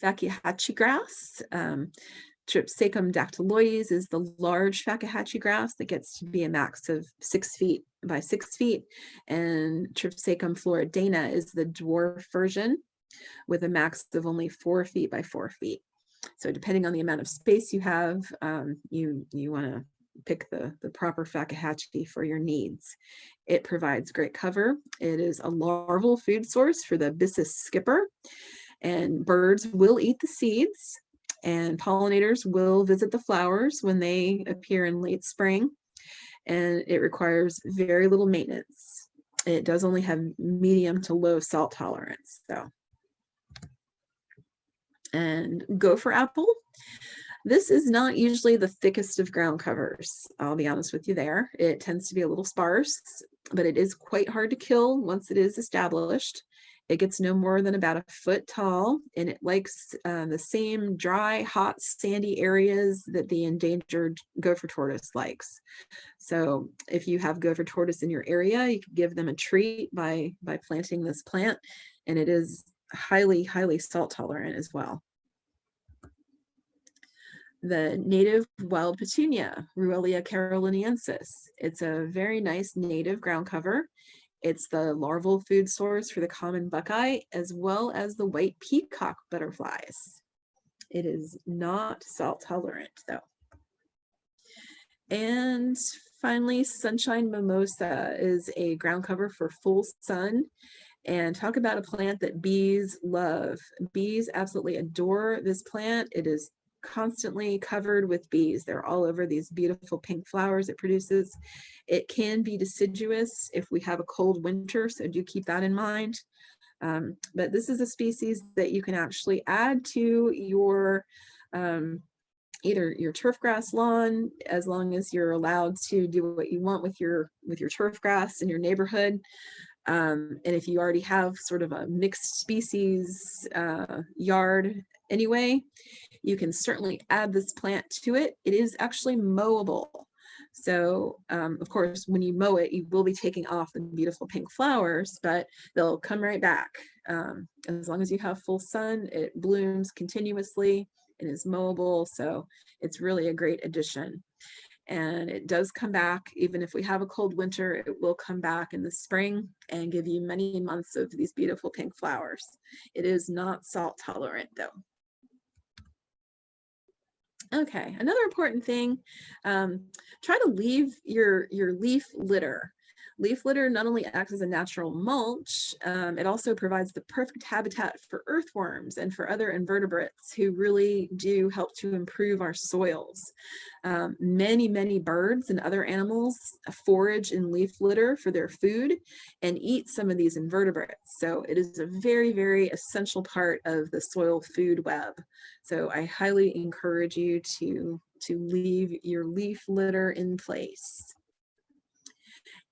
Speaker 2: Fakahatchee grass. Tripsacum dactyloides is the large Fakahatchee grass that gets to be a max of 6 feet by 6 feet, and Tripsacum floridana is the dwarf version with a max of only 4 feet by 4 feet. So depending on the amount of space you have, you want to pick the proper Fakahatchee for your needs. It provides great cover. It is a larval food source for the Byssus skipper, and birds will eat the seeds, and pollinators will visit the flowers when they appear in late spring, and it requires very little maintenance. It does only have medium to low salt tolerance, though. And gopher apple. This is not usually the thickest of ground covers, I'll be honest with you there. It tends to be a little sparse, but it is quite hard to kill once it is established. It gets no more than about 1 foot tall, and it likes the same dry, hot, sandy areas that the endangered gopher tortoise likes. So if you have gopher tortoise in your area, you can give them a treat by planting this plant, and it is highly, highly salt tolerant as well. The native wild petunia, Ruellia caroliniensis. It's a very nice native ground cover. It's the larval food source for the common buckeye, as well as the white peacock butterflies. It is not salt tolerant, though. And finally, sunshine mimosa is a ground cover for full sun. And talk about a plant that bees love. Bees absolutely adore this plant. It is constantly covered with bees. They're all over these beautiful pink flowers it produces. It can be deciduous if we have a cold winter, so do keep that in mind. But this is a species that you can actually add to your either your turf grass lawn, as long as you're allowed to do what you want with your turf grass in your neighborhood. And if you already have sort of a mixed species yard anyway, you can certainly add this plant to it. It is actually mowable. So of course, when you mow it, you will be taking off the beautiful pink flowers, but they'll come right back. As long as you have full sun, it blooms continuously and is mowable. So it's really a great addition. And it does come back. Even if we have a cold winter, it will come back in the spring and give you many months of these beautiful pink flowers. It is not salt tolerant, though. Okay, another important thing, try to leave your leaf litter. Leaf litter not only acts as a natural mulch, it also provides the perfect habitat for earthworms and for other invertebrates who really do help to improve our soils. Many birds and other animals forage in leaf litter for their food and eat some of these invertebrates. So it is a very essential part of the soil food web. So I highly encourage you to leave your leaf litter in place.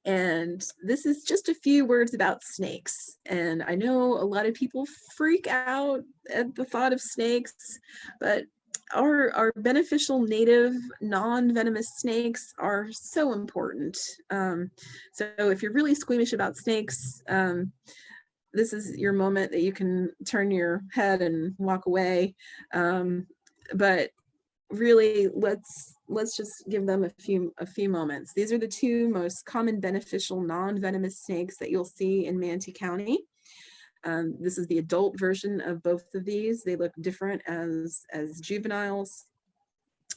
Speaker 2: And this is just a few words about snakes. And I know a lot of people freak out at the thought of snakes, but our beneficial native non-venomous snakes are so important. So if you're really squeamish about snakes, this is your moment that you can turn your head and walk away. But really, let's just give them a few moments. These are the two most common beneficial non-venomous snakes that you'll see in Manatee County. This is the adult version of both of these. They look different as juveniles.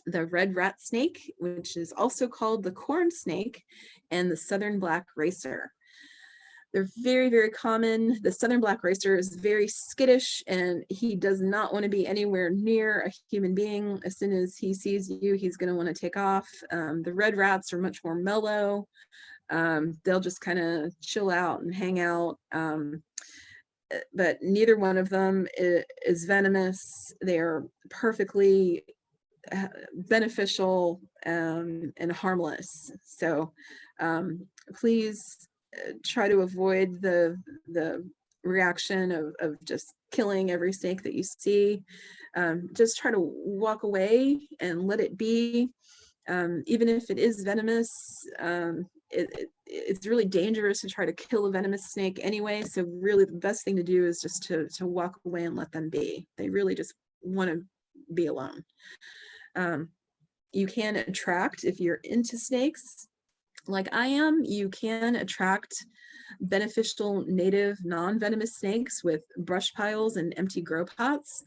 Speaker 2: The red rat snake, which is also called the corn snake, and the southern black racer. They're very common. The southern black racer is very skittish, and he does not want to be anywhere near a human being. As soon as he sees you, he's going to want to take off. The red rats are much more mellow. They'll just kind of chill out and hang out. But neither one of them is venomous. They are perfectly beneficial and harmless. So please try to avoid the reaction of just killing every snake that you see. Just try to walk away and let it be. Even if it is venomous, it's really dangerous to try to kill a venomous snake anyway. So really the best thing to do is just to walk away and let them be. They really just want to be alone. You can attract, if you're into snakes, like I am, you can attract beneficial native non-venomous snakes with brush piles and empty grow pots.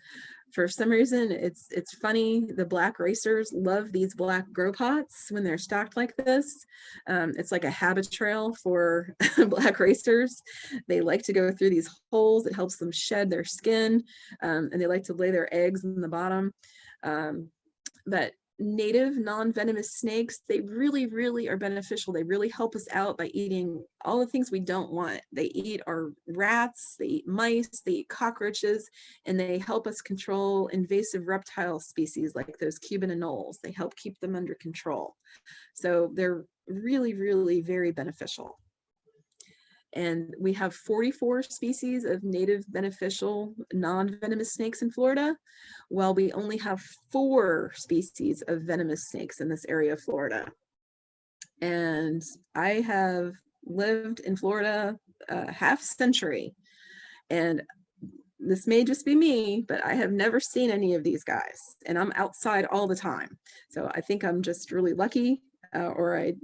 Speaker 2: For some reason, it's funny, the black racers love these black grow pots when they're stocked like this. It's like a habit trail for black racers. They like to go through these holes. It helps them shed their skin, and they like to lay their eggs in the bottom. But native non-venomous snakes, they really are beneficial. They really help us out by eating all the things we don't want. They eat our rats, they eat mice, they eat cockroaches, and they help us control invasive reptile species like those Cuban anoles. They help keep them under control. So they're really very beneficial. And we have 44 species of native beneficial non-venomous snakes in Florida, while we only have 4 species of venomous snakes in this area of Florida. And I have lived in Florida a half century, and this may just be me, but I have never seen any of these guys, and I'm outside all the time. So I think I'm just really lucky, or I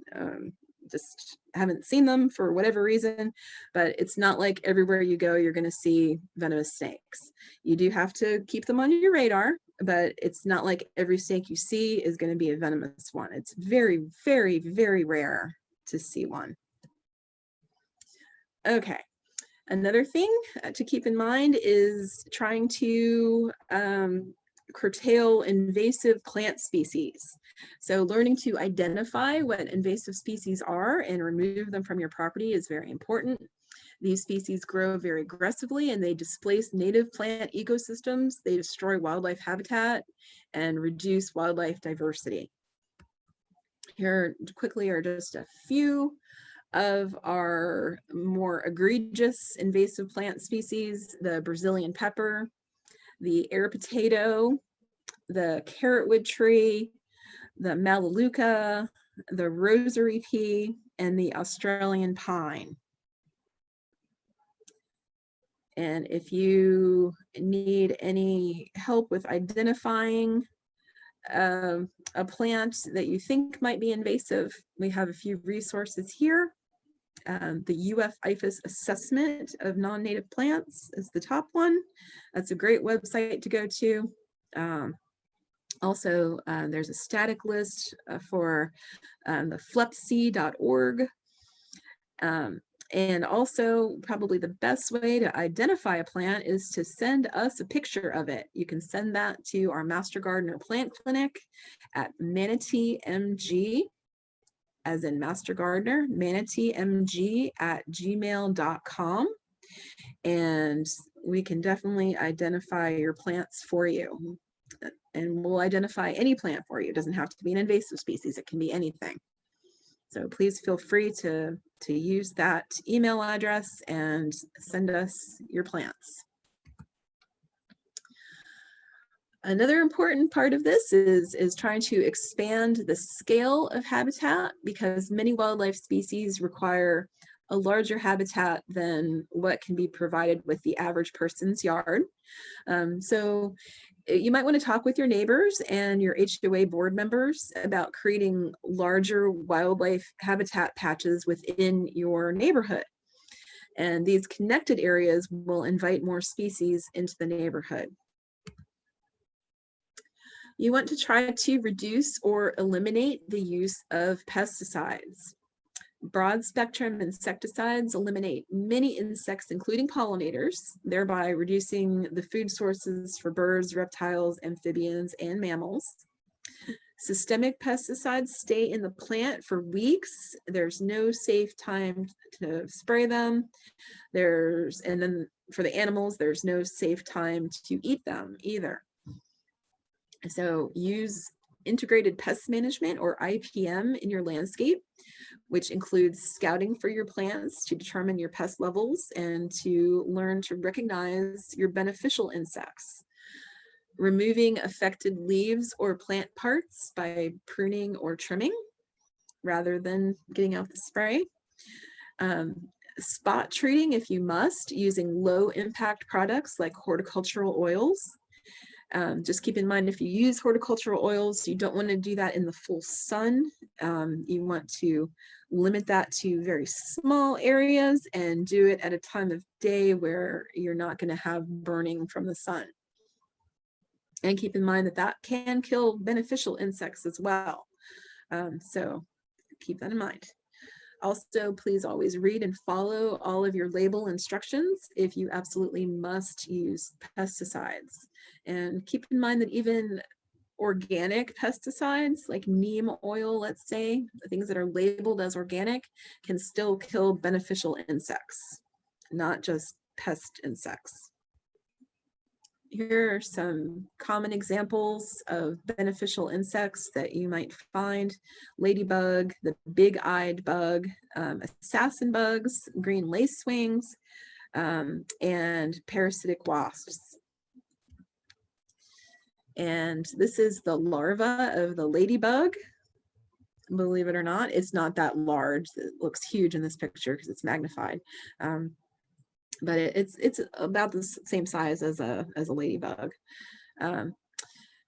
Speaker 2: just haven't seen them for whatever reason. But it's not like everywhere you go you're going to see venomous snakes. You do have to keep them on your radar, but it's not like every snake you see is going to be a venomous one. It's very rare to see one. Okay, another thing to keep in mind is trying to curtail invasive plant species. So learning to identify what invasive species are and remove them from your property is very important. These species grow very aggressively, and they displace native plant ecosystems. They destroy wildlife habitat and reduce wildlife diversity. Here quickly are just a few of our more egregious invasive plant species: the Brazilian pepper, the air potato, the carrotwood tree, the melaleuca, the rosary pea, and the Australian pine. And if you need any help with identifying a plant that you think might be invasive, we have a few resources here. The UF-IFAS assessment of non-native plants is the top one. That's a great website to go to. Also, there's a static list for the flepc.org. And also, probably the best way to identify a plant is to send us a picture of it. You can send that to our Master Gardener Plant Clinic at manateemg, as in Master Gardener, manateemg@gmail.com. And we can definitely identify your plants for you. And we'll identify any plant for you. It doesn't have to be an invasive species. It can be anything. So please feel free to use that email address and send us your plants. Another important part of this is trying to expand the scale of habitat, because many wildlife species require a larger habitat than what can be provided with the average person's yard. So you might want to talk with your neighbors and your HOA board members about creating larger wildlife habitat patches within your neighborhood. And these connected areas will invite more species into the neighborhood. You want to try to reduce or eliminate the use of pesticides. Broad spectrum insecticides eliminate many insects, including pollinators, thereby reducing the food sources for birds, reptiles, amphibians, and mammals. Systemic pesticides stay in the plant for weeks. There's no safe time to spray them. And then for the animals, there's no safe time to eat them either. So use integrated pest management, or IPM, in your landscape, which includes scouting for your plants to determine your pest levels and to learn to recognize your beneficial insects. Removing affected leaves or plant parts by pruning or trimming rather than getting out the spray. Spot treating if you must, using low impact products like horticultural oils. Just keep in mind, if you use horticultural oils, you don't want to do that in the full sun. You want to limit that to very small areas and do it at a time of day where you're not going to have burning from the sun. And keep in mind that that can kill beneficial insects as well. So keep that in mind. Also, please always read and follow all of your label instructions if you absolutely must use pesticides. And keep in mind that even organic pesticides like neem oil, let's say, the things that are labeled as organic, can still kill beneficial insects, not just pest insects. Here are some common examples of beneficial insects that you might find: ladybug, the big-eyed bug, assassin bugs, green lacewings, and parasitic wasps. And this is the larva of the ladybug. Believe it or not, it's not that large. It looks huge in this picture because it's magnified. But it's about the same size as a ladybug. And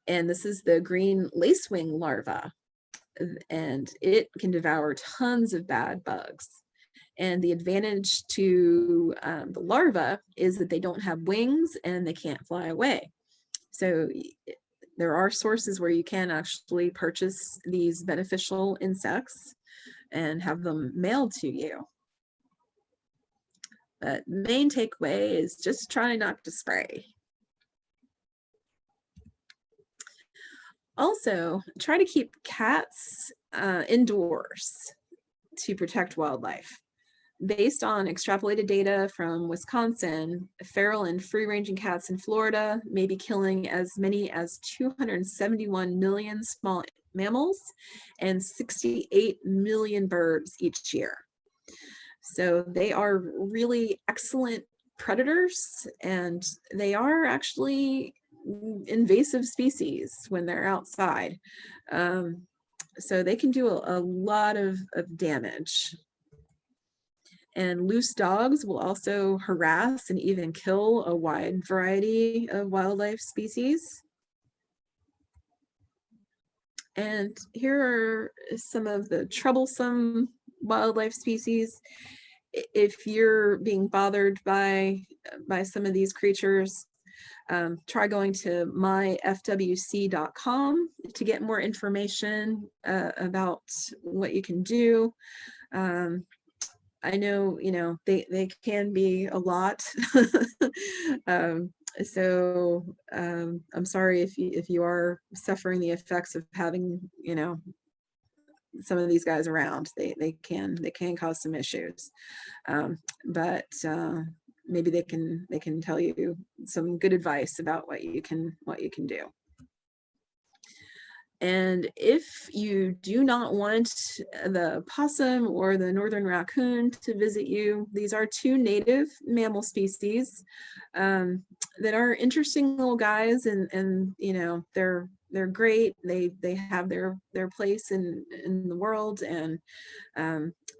Speaker 2: this is the green lacewing larva, and it can devour tons of bad bugs. And the advantage to the larva is that they don't have wings and they can't fly away. So there are sources where you can actually purchase these beneficial insects and have them mailed to you. But main takeaway is just try not to spray. Also, try to keep cats indoors to protect wildlife. Based on extrapolated data from Wisconsin, feral and free-ranging cats in Florida may be killing as many as 271 million small mammals and 68 million birds each year. So they are really excellent predators, and they are actually invasive species when they're outside. So they can do a lot of damage. And loose dogs will also harass and even kill a wide variety of wildlife species. And here are some of the troublesome wildlife species. If you're being bothered by some of these creatures, try going to myfwc.com to get more information about what you can do. I know, you know, they can be a lot. I'm sorry if you are suffering the effects of having, you know, some of these guys around. They can cause some issues. But maybe they can tell you some good advice about what you can do. And if you do not want the possum or the northern raccoon to visit you, these are two native mammal species that are interesting little guys, and you know, they're great. They have their place in the world, and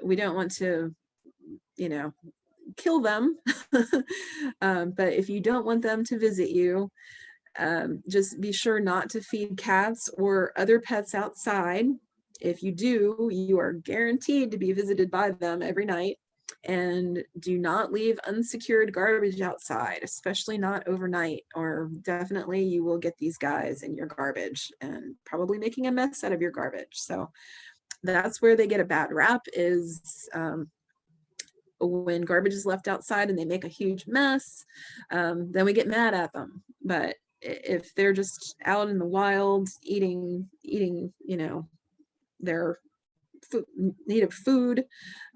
Speaker 2: we don't want to, you know, kill them. But if you don't want them to visit you, just be sure not to feed cats or other pets outside. If you do, you are guaranteed to be visited by them every night. And do not leave unsecured garbage outside, especially not overnight, or definitely you will get these guys in your garbage and probably making a mess out of your garbage. So that's where they get a bad rap, is when garbage is left outside and they make a huge mess, then we get mad at them. But if they're just out in the wild eating, you know, their native food,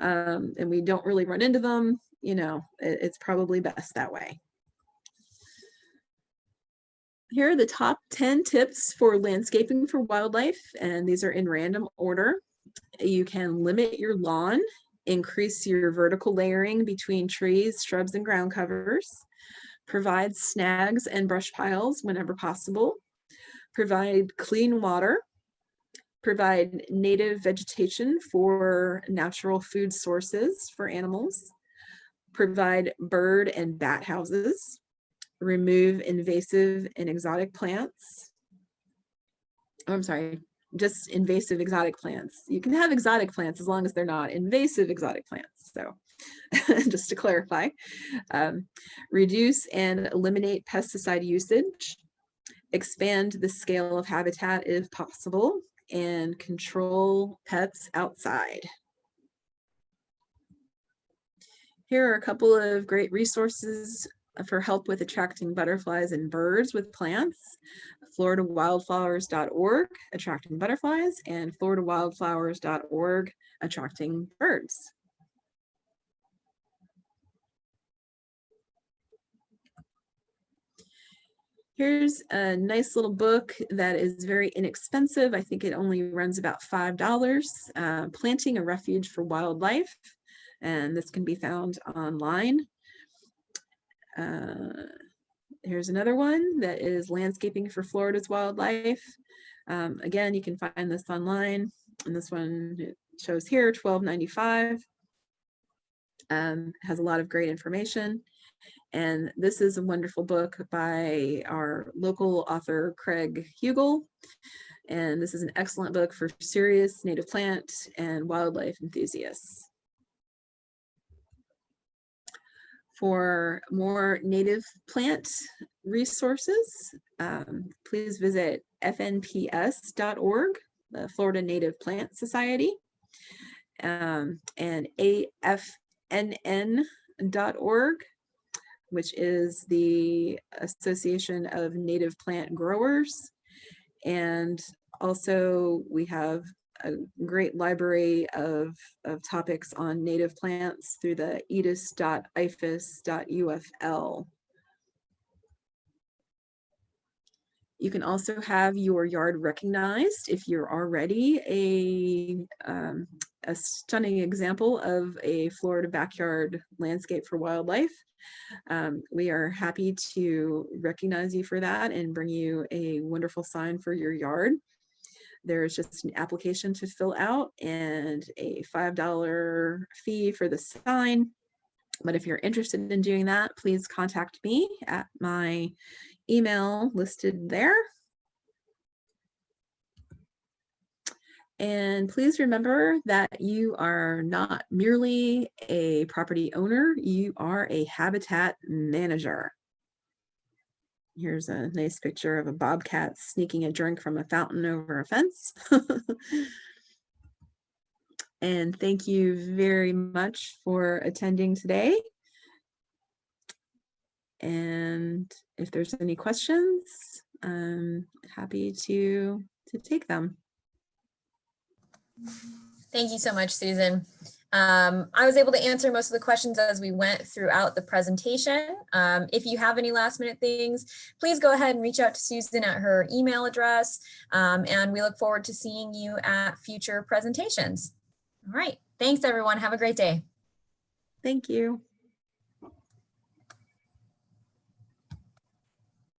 Speaker 2: and we don't really run into them, you know, it's probably best that way. Here are the top 10 tips for landscaping for wildlife, and these are in random order. You can limit your lawn, increase your vertical layering between trees, shrubs, and ground covers. Provide snags and brush piles whenever possible. Provide clean water. Provide native vegetation for natural food sources for animals. Provide bird and bat houses. Remove invasive and exotic plants. Oh, I'm sorry, just invasive exotic plants. You can have exotic plants as long as they're not invasive exotic plants. So just to clarify, reduce and eliminate pesticide usage, expand the scale of habitat if possible, and control pets outside. Here are a couple of great resources for help with attracting butterflies and birds with plants. FloridaWildflowers.org, attracting butterflies, and FloridaWildflowers.org, attracting birds. Here's a nice little book that is very inexpensive. I think it only runs about $5, Planting a Refuge for Wildlife, and this can be found online. Here's another one that is Landscaping for Florida's Wildlife. Again, you can find this online, and this one it shows here, $12.95. Has a lot of great information. And this is a wonderful book by our local author, Craig Hugel. And this is an excellent book for serious native plant and wildlife enthusiasts. For more native plant resources, please visit FNPS.org, the Florida Native Plant Society, and AFNN.org, which is the Association of Native Plant Growers. And also we have a great library of topics on native plants through the edis.ifas.ufl. You can also have your yard recognized if you're already a stunning example of a Florida backyard landscape for wildlife. We are happy to recognize you for that and bring you a wonderful sign for your yard. There's just an application to fill out and a $5 fee for the sign. But if you're interested in doing that, please contact me at my email listed there. And please remember that you are not merely a property owner, you are a habitat manager. Here's a nice picture of a bobcat sneaking a drink from a fountain over a fence. And thank you very much for attending today. And if there's any questions, I'm happy to take them.
Speaker 1: Thank you so much, Susan. I was able to answer most of the questions as we went throughout the presentation. If you have any last minute things, please go ahead and reach out to Susan at her email address. And we look forward to seeing you at future presentations. All right. Thanks, everyone. Have a great day.
Speaker 2: Thank you.